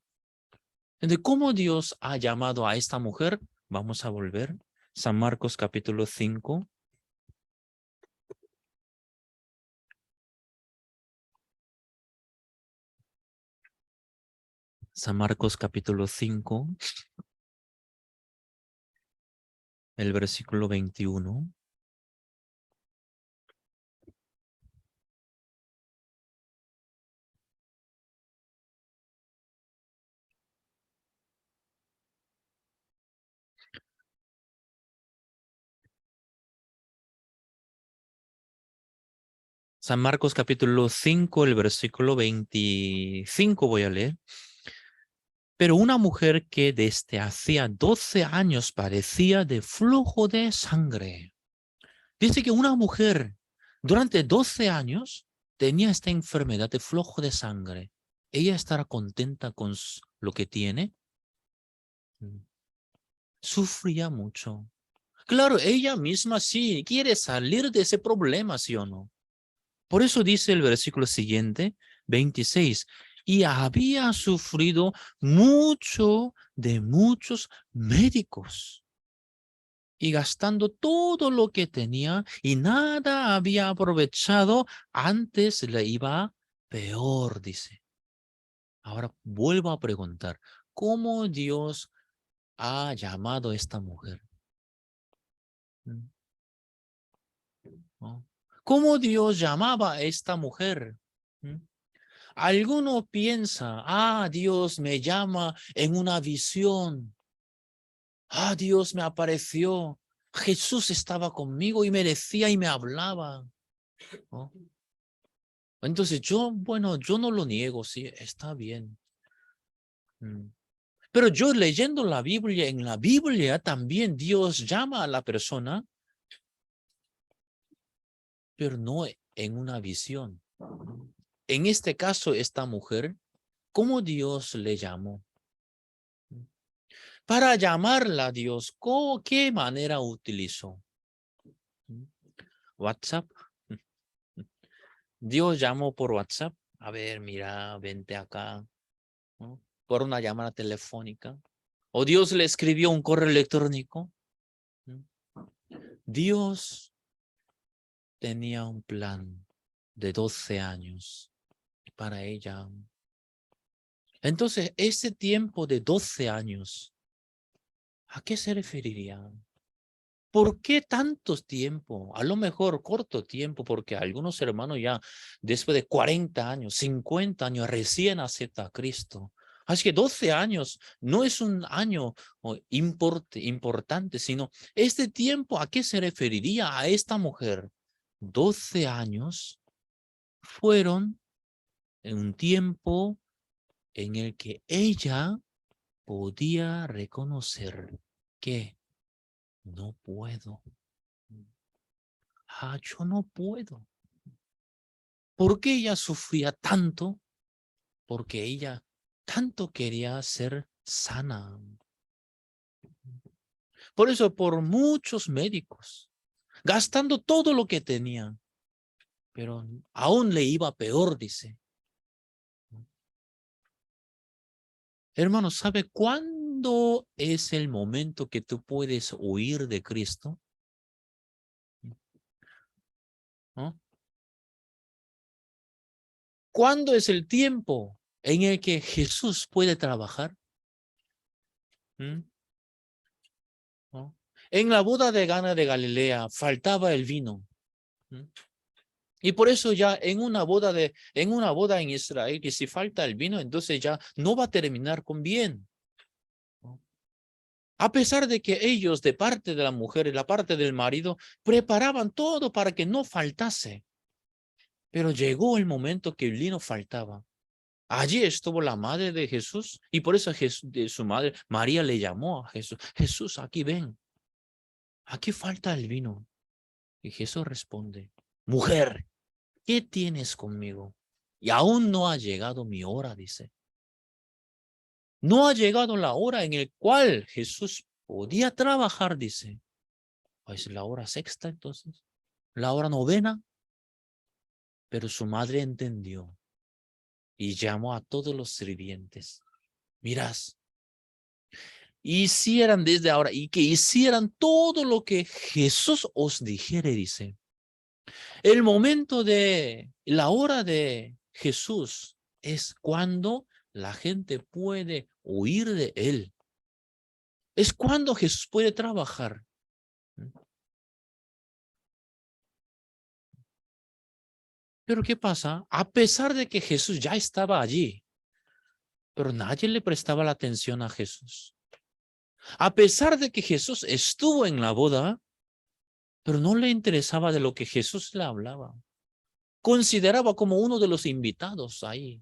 Speaker 1: Entonces, ¿cómo Dios ha llamado a esta mujer? Vamos a volver. San Marcos capítulo 5. San Marcos capítulo 5, el versículo 21. San Marcos capítulo 5, el versículo 25 voy a leer. Pero una mujer que desde hacía 12 años padecía de flujo de sangre. Dice que una mujer durante 12 años tenía esta enfermedad de flujo de sangre. ¿Ella estará contenta con lo que tiene? Sufría mucho. Claro, ella misma sí quiere salir de ese problema, ¿sí o no? Por eso dice el versículo siguiente, 26. y había sufrido mucho de muchos médicos y gastando todo lo que tenía y nada había aprovechado, antes le iba peor, dice. Ahora vuelvo a preguntar, ¿cómo Dios ha llamado a esta mujer? ¿No? ¿Cómo Dios llamaba a esta mujer? ¿Mm? Alguno piensa, Dios me llama en una visión. Dios me apareció. Jesús estaba conmigo y me decía y me hablaba, ¿no? Entonces yo no lo niego, sí, está bien. Pero yo leyendo la Biblia, en la Biblia también Dios llama a la persona, pero no en una visión. En este caso, esta mujer, ¿cómo Dios le llamó? Para llamarla a Dios, ¿qué manera utilizó? WhatsApp. Dios llamó por WhatsApp. A ver, mira, vente acá, ¿no? Por una llamada telefónica. O Dios le escribió un correo electrónico. Dios tenía un plan de 12 años para ella. Entonces, ese tiempo de 12 años, ¿a qué se referiría? ¿Por qué tanto tiempo? A lo mejor corto tiempo, porque algunos hermanos ya después de 40 años, 50 años, recién aceptan a Cristo. Así que 12 años no es un año importante, sino este tiempo, ¿a qué se referiría a esta mujer? 12 años fueron en un tiempo en el que ella podía reconocer que no puedo. Yo no puedo. ¿Por qué ella sufría tanto? Porque ella tanto quería ser sana. Por eso, por muchos médicos, gastando todo lo que tenía, pero aún le iba peor, dice. Hermano, ¿sabe cuándo es el momento que tú puedes huir de Cristo? ¿No? ¿Cuándo es el tiempo en el que Jesús puede trabajar? ¿Mm? ¿No? En la boda de Cana de Galilea faltaba el vino. ¿Mm? Y por eso ya en una boda en Israel, que si falta el vino, entonces ya no va a terminar con bien. ¿No? A pesar de que ellos, de parte de la mujer y la parte del marido, preparaban todo para que no faltase. Pero llegó el momento que el vino faltaba. Allí estuvo la madre de Jesús y por eso de su madre, María, le llamó a Jesús. Jesús, aquí ven, aquí falta el vino. Y Jesús responde, mujer, ¿qué tienes conmigo? Y aún no ha llegado mi hora, dice. No ha llegado la hora en la cual Jesús podía trabajar, dice. Pues la hora sexta entonces, la hora novena. Pero su madre entendió y llamó a todos los sirvientes. Mirás, hicieran desde ahora y que hicieran todo lo que Jesús os dijere, dice. El momento de la hora de Jesús es cuando la gente puede huir de él. Es cuando Jesús puede trabajar. Pero ¿qué pasa? A pesar de que Jesús ya estaba allí, pero nadie le prestaba la atención a Jesús. A pesar de que Jesús estuvo en la boda, pero no le interesaba de lo que Jesús le hablaba. Consideraba como uno de los invitados ahí.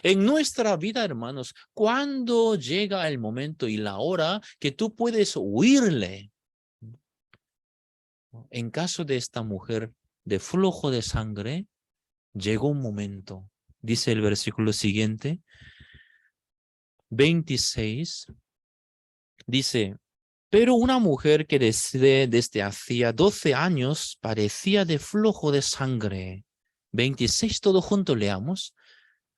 Speaker 1: En nuestra vida, hermanos, cuando llega el momento y la hora que tú puedes huirle, en caso de esta mujer de flujo de sangre, llegó un momento, dice el versículo siguiente, 26, dice, pero una mujer que desde hacía 12 años padecía de flujo de sangre. 26, todo junto leamos.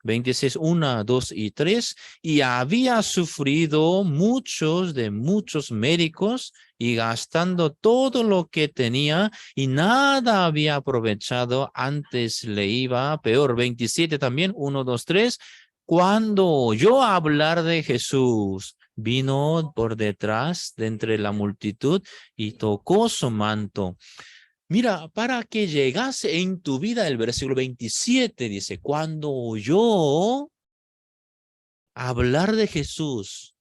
Speaker 1: 26, 1, 2 y 3. Y había sufrido muchos médicos y gastando todo lo que tenía y nada había aprovechado, antes le iba peor. 27 también, 1, 2, 3. Cuando oyó hablar de Jesús, vino por detrás de entre la multitud y tocó su manto. Mira, para que llegase en tu vida, el versículo 27 dice, cuando oyó hablar de Jesús,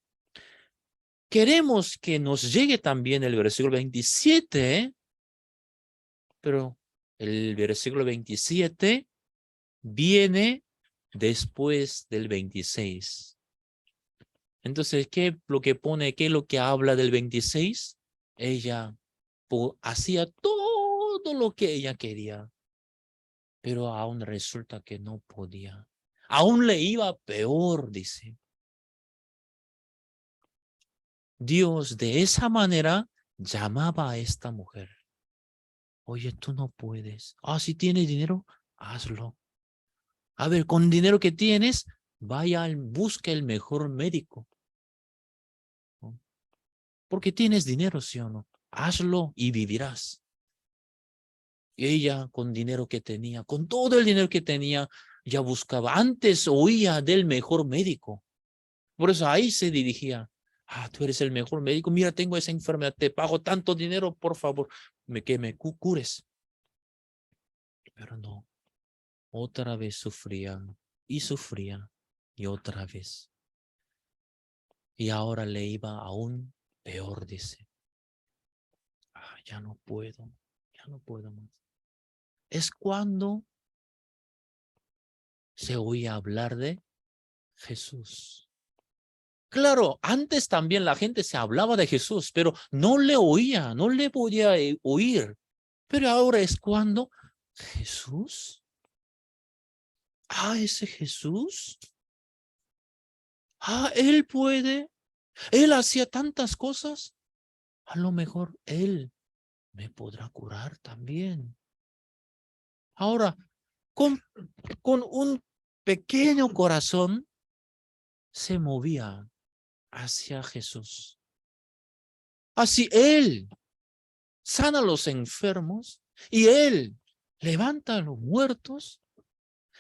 Speaker 1: queremos que nos llegue también el versículo 27, pero el versículo 27 viene después del 26. Entonces, ¿qué es lo que pone? ¿Qué es lo que habla del 26? Ella hacía todo lo que ella quería, pero aún resulta que no podía. Aún le iba peor, dice. Dios de esa manera llamaba a esta mujer. Oye, tú no puedes. Ah, si tienes dinero, hazlo. A ver, con el dinero que tienes, busca el mejor médico. ¿No? Porque tienes dinero, ¿sí o no? Hazlo y vivirás. Y ella, con dinero que tenía, con todo el dinero que tenía, ya buscaba. Antes oía del mejor médico. Por eso ahí se dirigía. Ah, tú eres el mejor médico. Mira, tengo esa enfermedad. Te pago tanto dinero, por favor, que me cures. Pero no. Otra vez sufría y sufría y otra vez. Y ahora le iba aún peor, dice. Ah, ya no puedo más. Es cuando se oía hablar de Jesús. Claro, antes también la gente se hablaba de Jesús, pero no le oía, no le podía oír. Pero ahora es cuando Jesús. Ah, ese Jesús. Ah, él puede. Él hacía tantas cosas. A lo mejor él me podrá curar también. Ahora, con, con un pequeño corazón se movía hacia Jesús. Así él sana a los enfermos y él levanta a los muertos.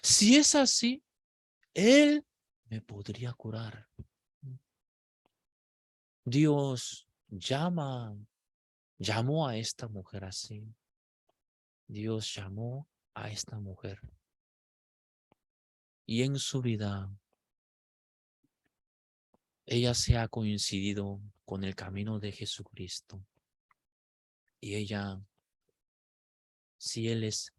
Speaker 1: Si es así, él me podría curar. Dios llamó a esta mujer así. Dios llamó a esta mujer. Y en su vida, ella se ha coincidido con el camino de Jesucristo. Y ella, si él es,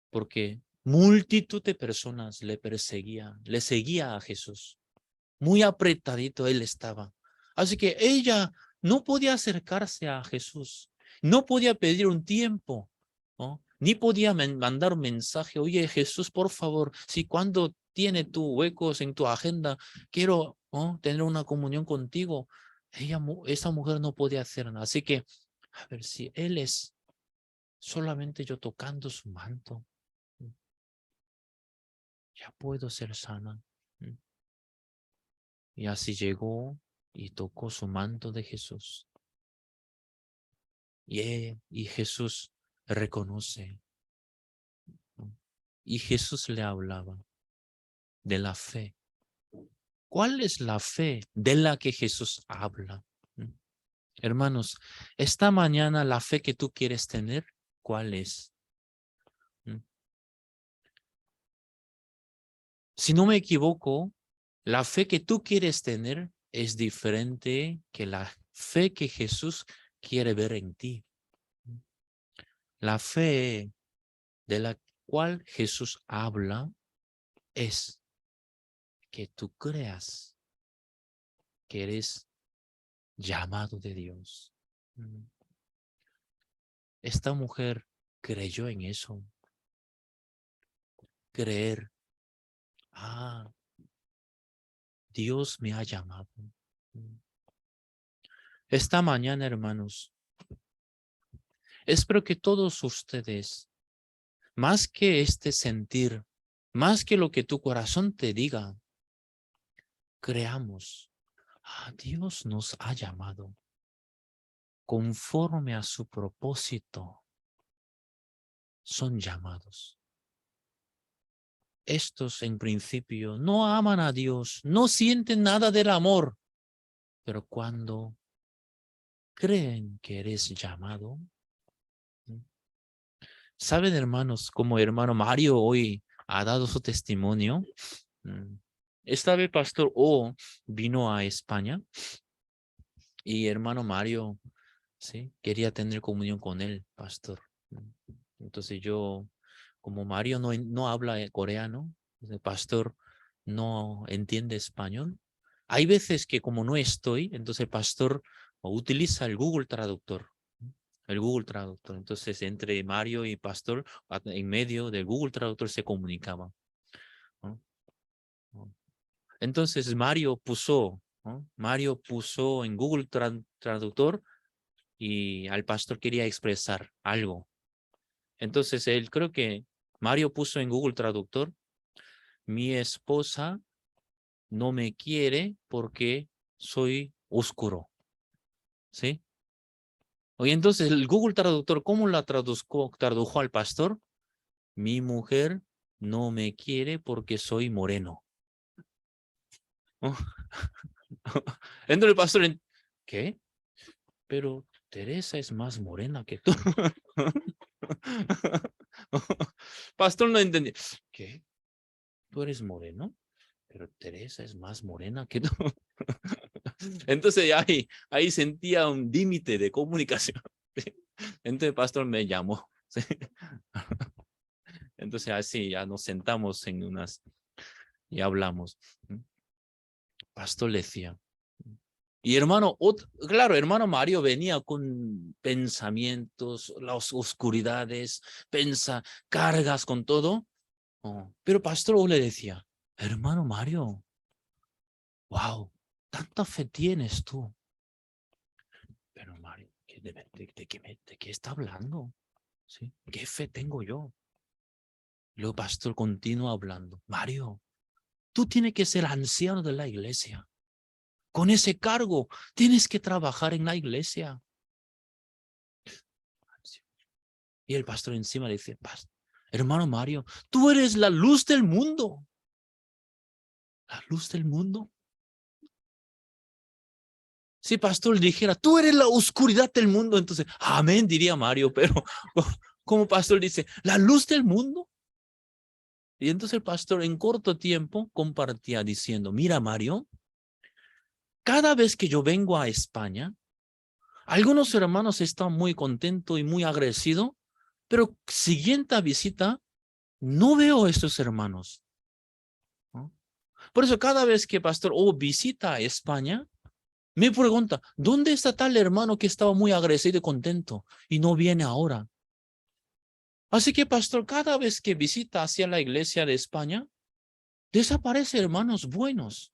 Speaker 1: porque multitud de personas le seguía a Jesús. Muy apretadito él estaba. Así que ella no podía acercarse a Jesús. No podía pedir un tiempo, ¿no? Ni podía mandar un mensaje. Oye, Jesús, por favor, si cuando tiene tu huecos en tu agenda, quiero, ¿no?, tener una comunión contigo. Esa mujer no podía hacer nada. Así que, a ver, si él es solamente yo tocando su manto, ya puedo ser sana. Y así llegó y tocó su manto de Jesús. Y Jesús reconoce. Y Jesús le hablaba de la fe. ¿Cuál es la fe de la que Jesús habla? Hermanos, esta mañana la fe que tú quieres tener, ¿cuál es? Si no me equivoco, la fe que tú quieres tener es diferente que la fe que Jesús quiere ver en ti. La fe de la cual Jesús habla es que tú creas que eres llamado de Dios. Esta mujer creyó en eso. Creer, Dios me ha llamado. Esta mañana, hermanos, espero que todos ustedes, más que este sentir Más que lo que tu corazón te diga, creamos. Dios nos ha llamado conforme a su propósito. Son llamados. Estos en principio no aman a Dios, no sienten nada del amor, pero cuando creen que eres llamado, ¿saben, hermanos, como hermano Mario hoy ha dado su testimonio? Esta vez Pastor O vino a España y hermano Mario, sí, quería tener comunión con él, pastor. Entonces yo, como Mario no habla coreano, el pastor no entiende español. Hay veces que como no estoy, entonces el pastor utiliza el Google Traductor. El Google Traductor. Entonces entre Mario y pastor, en medio del Google Traductor se comunicaban, ¿no? Entonces Mario puso, ¿no? Mario puso en Google Traductor y al pastor quería expresar algo. Entonces él creo que Mario puso en Google Traductor, mi esposa no me quiere porque soy oscuro, ¿sí? Oye, entonces el Google Traductor, ¿cómo la tradujo al pastor? Mi mujer no me quiere porque soy moreno. Oh. Entonces el pastor, ¿qué? Pero Teresa es más morena que tú. Pastor no entendí. ¿Qué? ¿Tú eres moreno? Pero Teresa es más morena que tú. Entonces ahí sentía un límite de comunicación. Entonces el pastor me llamó. Entonces así ya nos sentamos en unas y hablamos. Pastor le decía. Y hermano, claro, hermano Mario venía con pensamientos, las oscuridades, cargas con todo. Oh, pero pastor le decía, hermano Mario, wow, tanta fe tienes tú. Pero Mario, ¿de qué está hablando? ¿Sí? ¿Qué fe tengo yo? Luego pastor continúa hablando. Mario, tú tienes que ser anciano de la iglesia. Con ese cargo tienes que trabajar en la iglesia. Y el pastor encima le dice, hermano Mario, tú eres la luz del mundo. La luz del mundo. Si pastor dijera, tú eres la oscuridad del mundo, entonces, amén, diría Mario, pero como pastor dice, la luz del mundo. Y entonces el pastor en corto tiempo compartía diciendo, mira Mario, cada vez que yo vengo a España, algunos hermanos están muy contentos y muy agradecidos, pero siguiente visita, no veo a estos hermanos, ¿no? Por eso cada vez que pastor visita a España, me pregunta, ¿dónde está tal hermano que estaba muy agradecido y contento y no viene ahora? Así que pastor, cada vez que visita hacia la iglesia de España, desaparece hermanos buenos,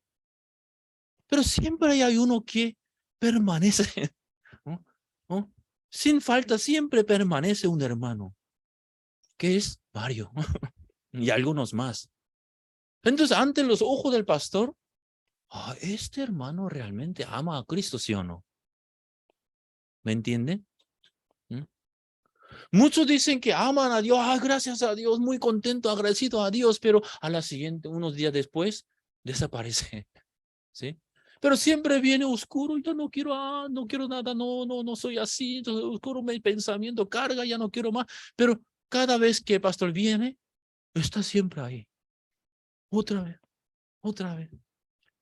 Speaker 1: pero siempre hay uno que permanece, ¿no? ¿No? Sin falta siempre permanece un hermano, que es Mario y algunos más. Entonces, ante los ojos del pastor, este hermano realmente ama a Cristo, ¿sí o no? ¿Me entiende? ¿Mm? Muchos dicen que aman a Dios, gracias a Dios, muy contento, agradecido a Dios, pero a la siguiente, unos días después, desaparece, ¿sí? Pero siempre viene oscuro, yo no quiero, no quiero nada, no soy así, entonces oscuro mi pensamiento, carga, ya no quiero más, pero cada vez que el pastor viene, está siempre ahí, otra vez, otra vez.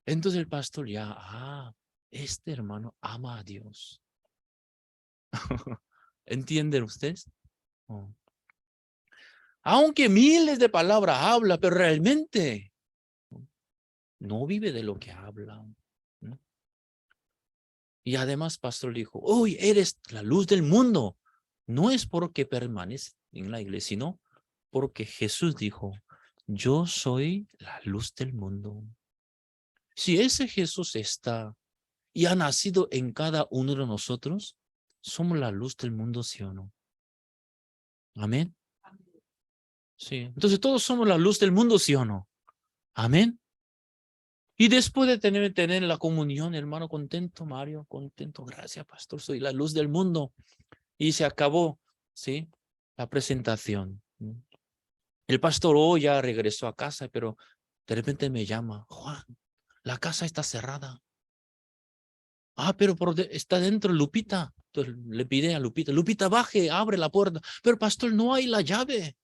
Speaker 1: Entonces el pastor ya, este hermano ama a Dios. ¿Entienden ustedes? Oh. Aunque miles de palabras habla, pero realmente no vive de lo que habla, ¿no? Y además, pastor dijo, hoy eres la luz del mundo. No es porque permanece en la iglesia, sino porque Jesús dijo, yo soy la luz del mundo. Si ese Jesús está y ha nacido en cada uno de nosotros, somos la luz del mundo, ¿sí o no? Amén. Sí. Entonces todos somos la luz del mundo, ¿sí o no? Amén. Y después de tener la comunión, hermano, contento, Mario, contento. Gracias, pastor, soy la luz del mundo. Y se acabó, ¿sí? La presentación. El pastor hoy ya regresó a casa, pero de repente me llama, Juan, la casa está cerrada. Pero está dentro Lupita. Entonces le pide a Lupita, Lupita, baje, abre la puerta. Pero pastor, no hay la llave.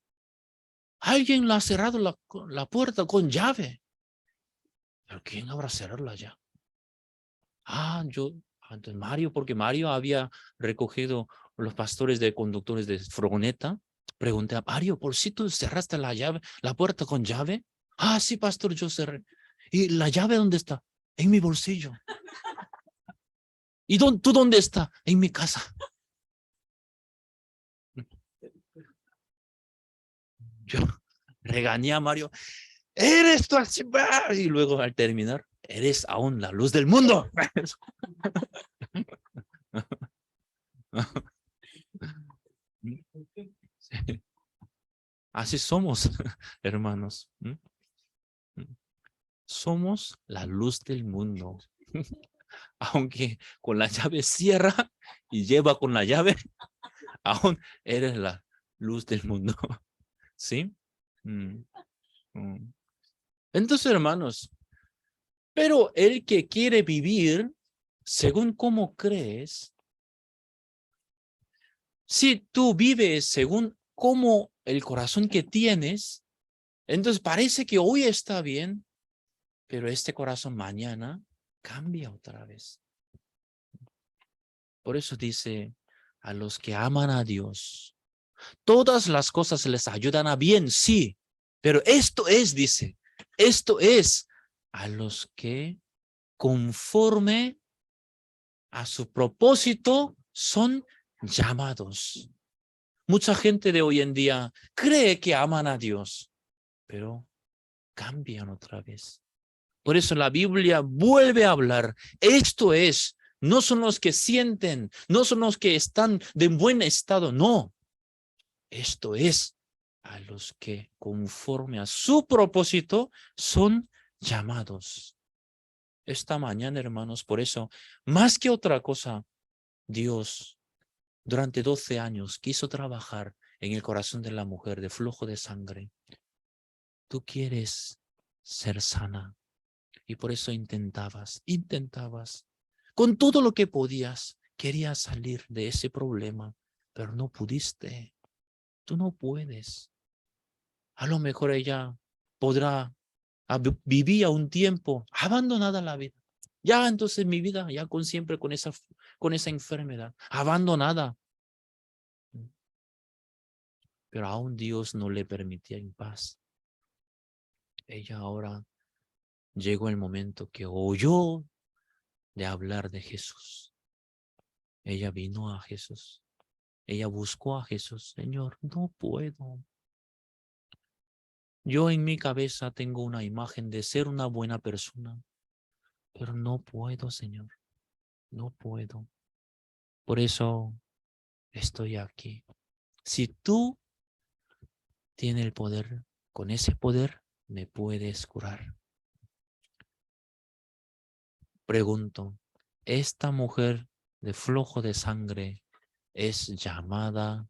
Speaker 1: Alguien la ha cerrado la puerta con llave. ¿Pero quién habrá cerrado la llave? Entonces Mario, porque Mario había recogido los pastores de conductores de furgoneta. Pregunté a Mario, ¿por si tú cerraste la puerta con llave? Sí, pastor, yo cerré. ¿Y la llave dónde está? En mi bolsillo. ¿Y tú dónde está? En mi casa. Yo regañé a Mario, eres tú así, y luego al terminar, eres aún la luz del mundo. Así somos, hermanos. Somos la luz del mundo. Aunque con la llave cierra y lleva con la llave, aún eres la luz del mundo. ¿Sí? Mm, mm. Entonces, hermanos, pero el que quiere vivir según cómo crees, si tú vives según cómo el corazón que tienes, entonces parece que hoy está bien, pero este corazón mañana cambia otra vez. Por eso dice, a los que aman a Dios, todas las cosas les ayudan a bien, sí, pero esto es, dice, esto es a los que conforme a su propósito son llamados. Mucha gente de hoy en día cree que aman a Dios, pero cambian otra vez. Por eso la Biblia vuelve a hablar. Esto es, no son los que sienten, no son los que están de buen estado, no. Esto es a los que conforme a su propósito son llamados. Esta mañana, hermanos, por eso, más que otra cosa, Dios durante 12 años quiso trabajar en el corazón de la mujer de flujo de sangre. Tú quieres ser sana y por eso intentabas, con todo lo que podías, querías salir de ese problema, pero no pudiste. Tú no puedes. A lo mejor ella podrá vivir un tiempo abandonada la vida. Ya entonces mi vida, ya siempre con esa enfermedad, abandonada. Pero aún Dios no le permitía en paz. Ella ahora llegó el momento que oyó de hablar de Jesús. Ella vino a Jesús. Ella buscó a Jesús. Señor, no puedo. Yo en mi cabeza tengo una imagen de ser una buena persona, pero no puedo, Señor. No puedo. Por eso estoy aquí. Si tú tienes el poder, con ese poder me puedes curar. Pregunto, ¿esta mujer de flujo de sangre es llamada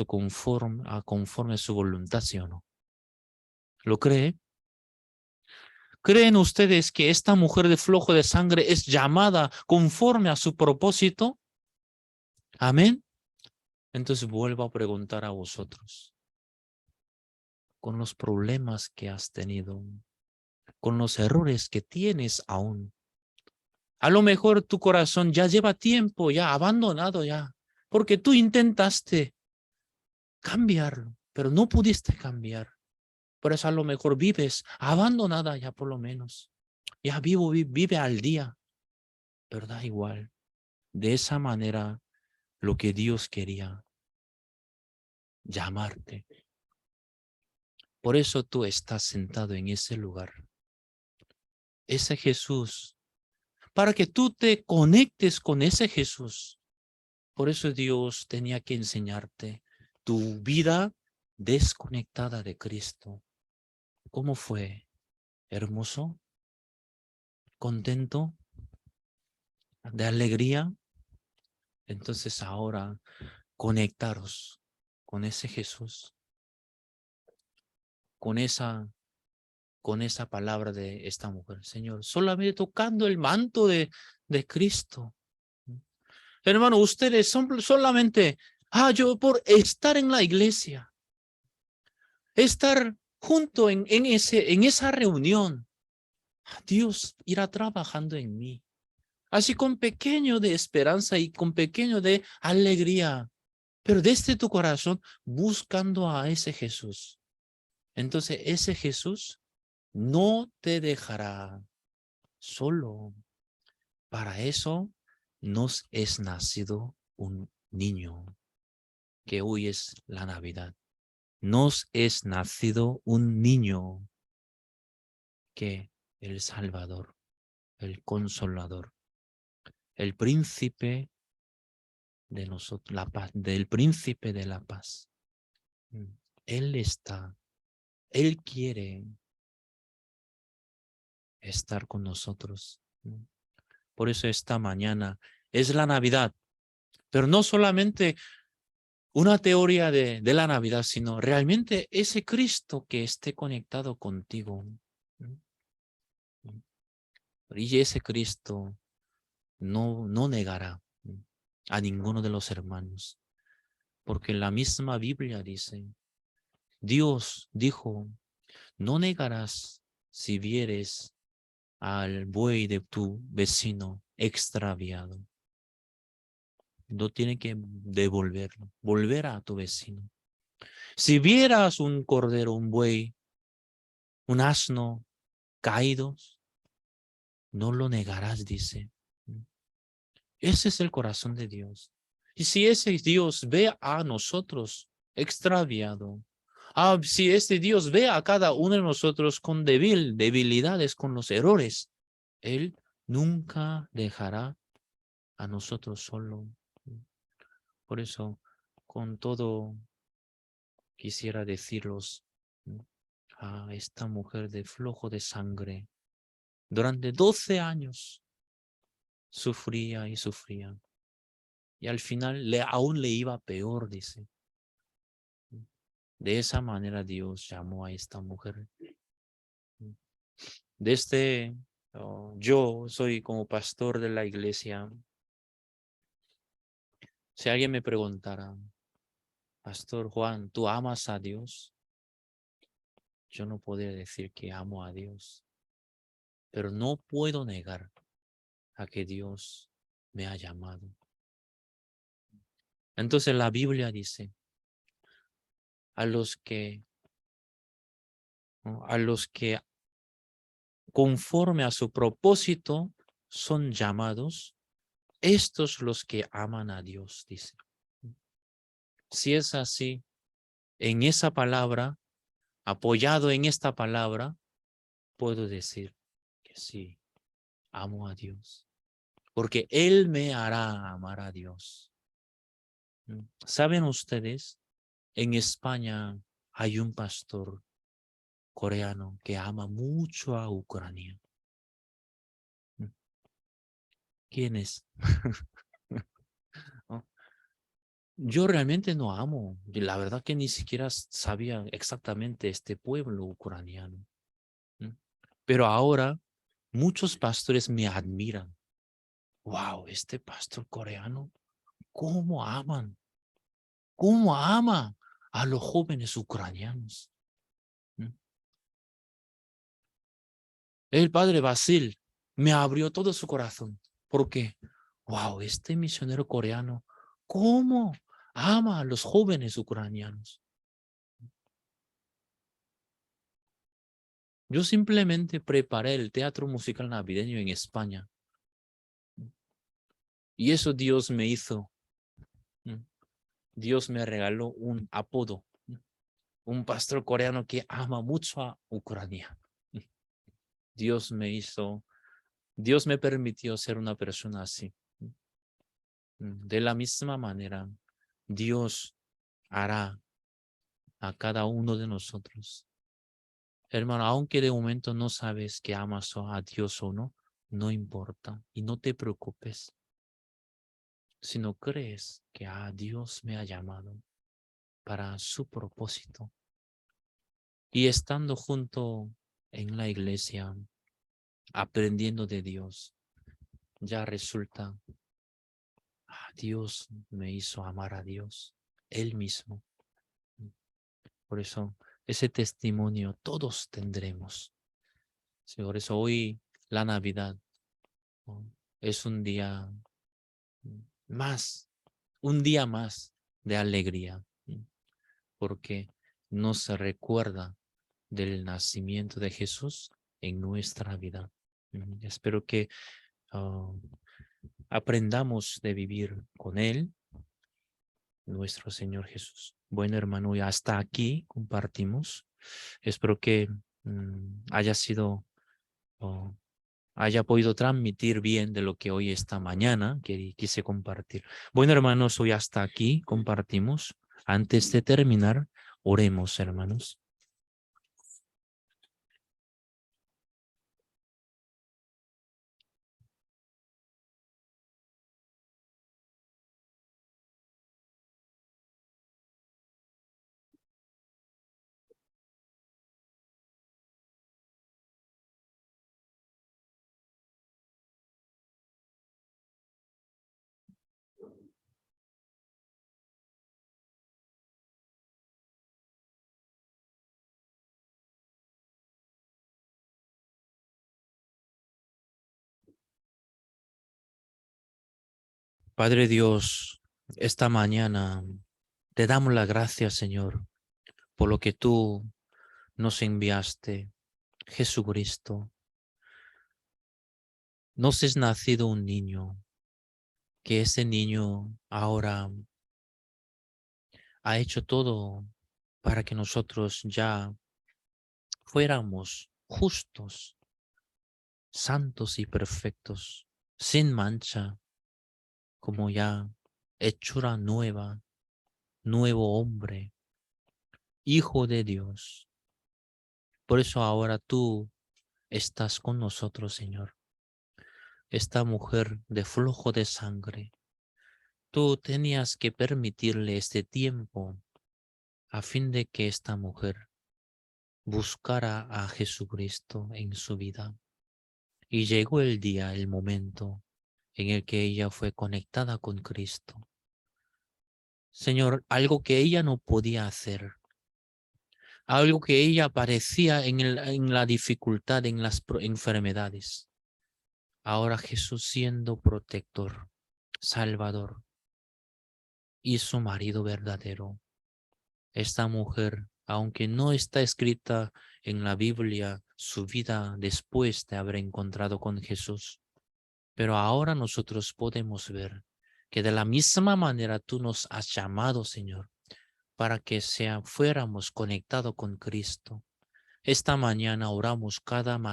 Speaker 1: conforme a su voluntad, sí o no? ¿Lo cree? ¿Creen ustedes que esta mujer de flujo de sangre es llamada conforme a su propósito? Amén. Entonces vuelvo a preguntar a vosotros, con los problemas que has tenido, con los errores que tienes aún. A lo mejor tu corazón ya lleva tiempo, ya abandonado ya, porque tú intentaste cambiarlo, pero no pudiste cambiar. Por eso a lo mejor vives abandonada ya por lo menos. Ya vive al día, pero da igual. De esa manera, lo que Dios quería, llamarte. Por eso tú estás sentado en ese lugar. Ese Jesús, para que tú te conectes con ese Jesús. Por eso Dios tenía que enseñarte tu vida desconectada de Cristo. ¿Cómo fue? ¿Hermoso? ¿Contento? ¿De alegría? Entonces ahora conectaros con ese Jesús, con esa palabra de esta mujer. Señor, solamente tocando el manto de Cristo. Hermano, ustedes son solamente, yo por estar en la iglesia, estar junto en esa reunión, Dios irá trabajando en mí. Así con pequeño de esperanza y con pequeño de alegría, pero desde tu corazón buscando a ese Jesús. Entonces ese Jesús no te dejará solo. Para eso nos es nacido un niño, que hoy es la Navidad. Nos es nacido un niño, que el Salvador, el Consolador, el príncipe de nosotros, la paz, del príncipe de la paz. Él está, Él quiere estar con nosotros. Por eso esta mañana es la Navidad, pero no solamente una teoría de la Navidad, sino realmente ese Cristo que esté conectado contigo. Y ese Cristo no negará a ninguno de los hermanos, porque la misma Biblia dice, Dios dijo, no negarás si vieres al buey de tu vecino extraviado. No tiene que devolverlo, volver a tu vecino. Si vieras un cordero, un buey, un asno caídos, no lo negarás, dice. Ese es el corazón de Dios. Y si ese Dios ve a nosotros extraviado, si ese Dios ve a cada uno de nosotros con debilidades, con los errores, Él nunca dejará a nosotros solo. Por eso, con todo, quisiera deciros a esta mujer de flujo de sangre, durante 12 años sufría y sufría. Y al final aún le iba peor, dice. De esa manera Dios llamó a esta mujer. Yo soy como pastor de la iglesia. Si alguien me preguntara, Pastor Juan, ¿tú amas a Dios? Yo no podría decir que amo a Dios, pero no puedo negar a que Dios me ha llamado. Entonces la Biblia dice, a los que conforme a su propósito son llamados, estos los que aman a Dios, dice. Si es así, en esa palabra, apoyado en esta palabra, puedo decir que sí, amo a Dios, porque Él me hará amar a Dios. ¿Saben ustedes? En España hay un pastor coreano que ama mucho a Ucrania. ¿Quién es? ¿No? Yo realmente no amo. La verdad que ni siquiera sabía exactamente este pueblo ucraniano. Pero ahora muchos pastores me admiran. Wow, este pastor coreano, ¿cómo aman? ¿Cómo ama a los jóvenes ucranianos? El padre Basil me abrió todo su corazón. ¿Por qué? Wow, este misionero coreano, ¿cómo ama a los jóvenes ucranianos? Yo simplemente preparé el teatro musical navideño en España. Y eso Dios me hizo. Dios me regaló un apodo. Un pastor coreano que ama mucho a Ucrania. Dios me permitió ser una persona así. De la misma manera, Dios hará a cada uno de nosotros. Hermano, aunque de momento no sabes que amas a Dios o no, no importa y no te preocupes. Si no crees que a Dios me ha llamado para su propósito y estando junto en la iglesia, aprendiendo de Dios, ya resulta, Dios me hizo amar a Dios, Él mismo. Por eso, ese testimonio todos tendremos. Sí, por eso hoy la Navidad, ¿no?, es un día más, un día más de alegría, ¿sí?, porque nos recuerda del nacimiento de Jesús en nuestra vida. Espero que aprendamos de vivir con Él, nuestro Señor Jesús. Bueno, hermano, y hasta aquí compartimos. Espero que haya sido, oh, haya podido transmitir bien de lo que hoy esta mañana que quise compartir. Bueno, hermanos, hoy hasta aquí compartimos. Antes de terminar, oremos, hermanos. Padre Dios, esta mañana te damos las gracias, Señor, por lo que tú nos enviaste, Jesucristo. Nos es nacido un niño, que ese niño ahora ha hecho todo para que nosotros ya fuéramos justos, santos y perfectos, sin mancha, como ya hechura nueva, nuevo hombre, hijo de Dios. Por eso ahora tú estás con nosotros, Señor. Esta mujer de flujo de sangre, tú tenías que permitirle este tiempo a fin de que esta mujer buscara a Jesucristo en su vida. Y llegó el día, el momento en el que ella fue conectada con Cristo. Señor, algo que ella no podía hacer, algo que ella padecía en la dificultad, en las enfermedades. Ahora Jesús, siendo protector, salvador y su marido verdadero, esta mujer, aunque no está escrita en la Biblia su vida después de haber encontrado con Jesús, pero ahora nosotros podemos ver que de la misma manera tú nos has llamado, Señor, para que fuéramos conectados con Cristo. Esta mañana oramos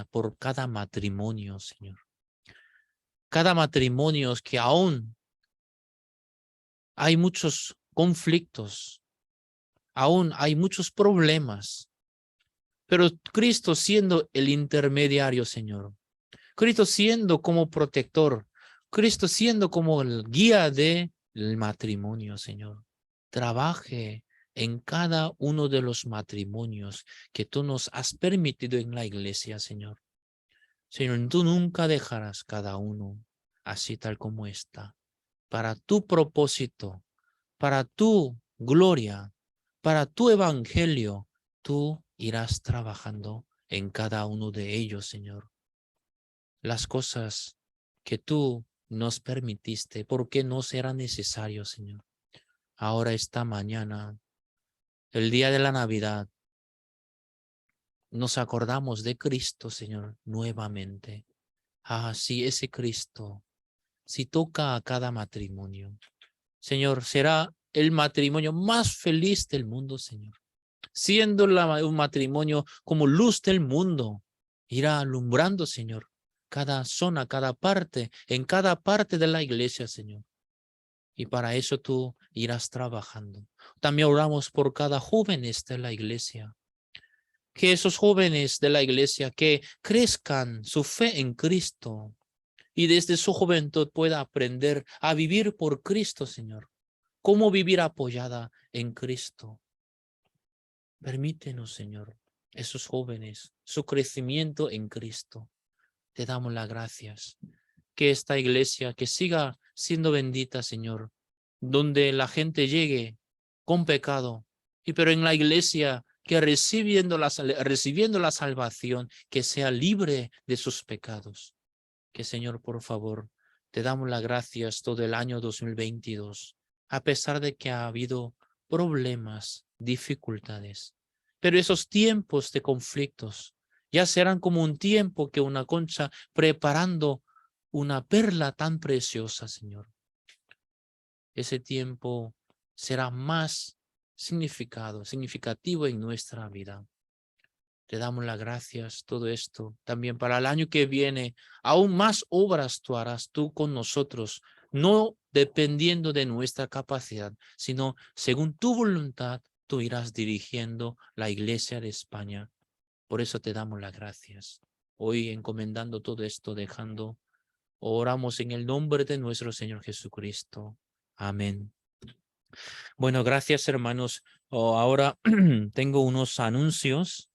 Speaker 1: por cada matrimonio, Señor. Cada matrimonio que aún hay muchos conflictos, aún hay muchos problemas, pero Cristo siendo el intermediario, Señor, Cristo siendo como protector, Cristo siendo como el guía del matrimonio, Señor, trabaje en cada uno de los matrimonios que tú nos has permitido en la iglesia, Señor. Señor, tú nunca dejarás cada uno así tal como está, para tu propósito, para tu gloria, para tu evangelio, tú irás trabajando en cada uno de ellos, Señor. Las cosas que tú nos permitiste, porque no será necesario, Señor. Ahora esta mañana, el día de la Navidad, nos acordamos de Cristo, Señor, nuevamente. Sí, ese Cristo, si toca a cada matrimonio, Señor, será el matrimonio más feliz del mundo, Señor. Siendo un matrimonio como luz del mundo, irá alumbrando, Señor, cada zona, cada parte, en cada parte de la iglesia, Señor. Y para eso tú irás trabajando. También oramos por cada jóvenes de la iglesia. Que esos jóvenes de la iglesia que crezcan su fe en Cristo y desde su juventud pueda aprender a vivir por Cristo, Señor. Cómo vivir apoyada en Cristo. Permítenos, Señor, esos jóvenes, su crecimiento en Cristo. Te damos las gracias. Que esta iglesia que siga siendo bendita, Señor, donde la gente llegue con pecado, pero en la iglesia que recibiendo la salvación, que sea libre de sus pecados. Que, Señor, por favor, te damos las gracias todo el año 2022, a pesar de que ha habido problemas, dificultades. Pero esos tiempos de conflictos ya serán como un tiempo que una concha preparando una perla tan preciosa, Señor. Ese tiempo será más significativo en nuestra vida. Te damos las gracias, todo esto. También para el año que viene, aún más obras tú harás tú con nosotros, no dependiendo de nuestra capacidad, sino según tu voluntad, tú irás dirigiendo la Iglesia de España. Por eso te damos las gracias. Hoy encomendando todo esto, oramos en el nombre de nuestro Señor Jesucristo. Amén. Bueno, gracias, hermanos. Ahora tengo unos anuncios.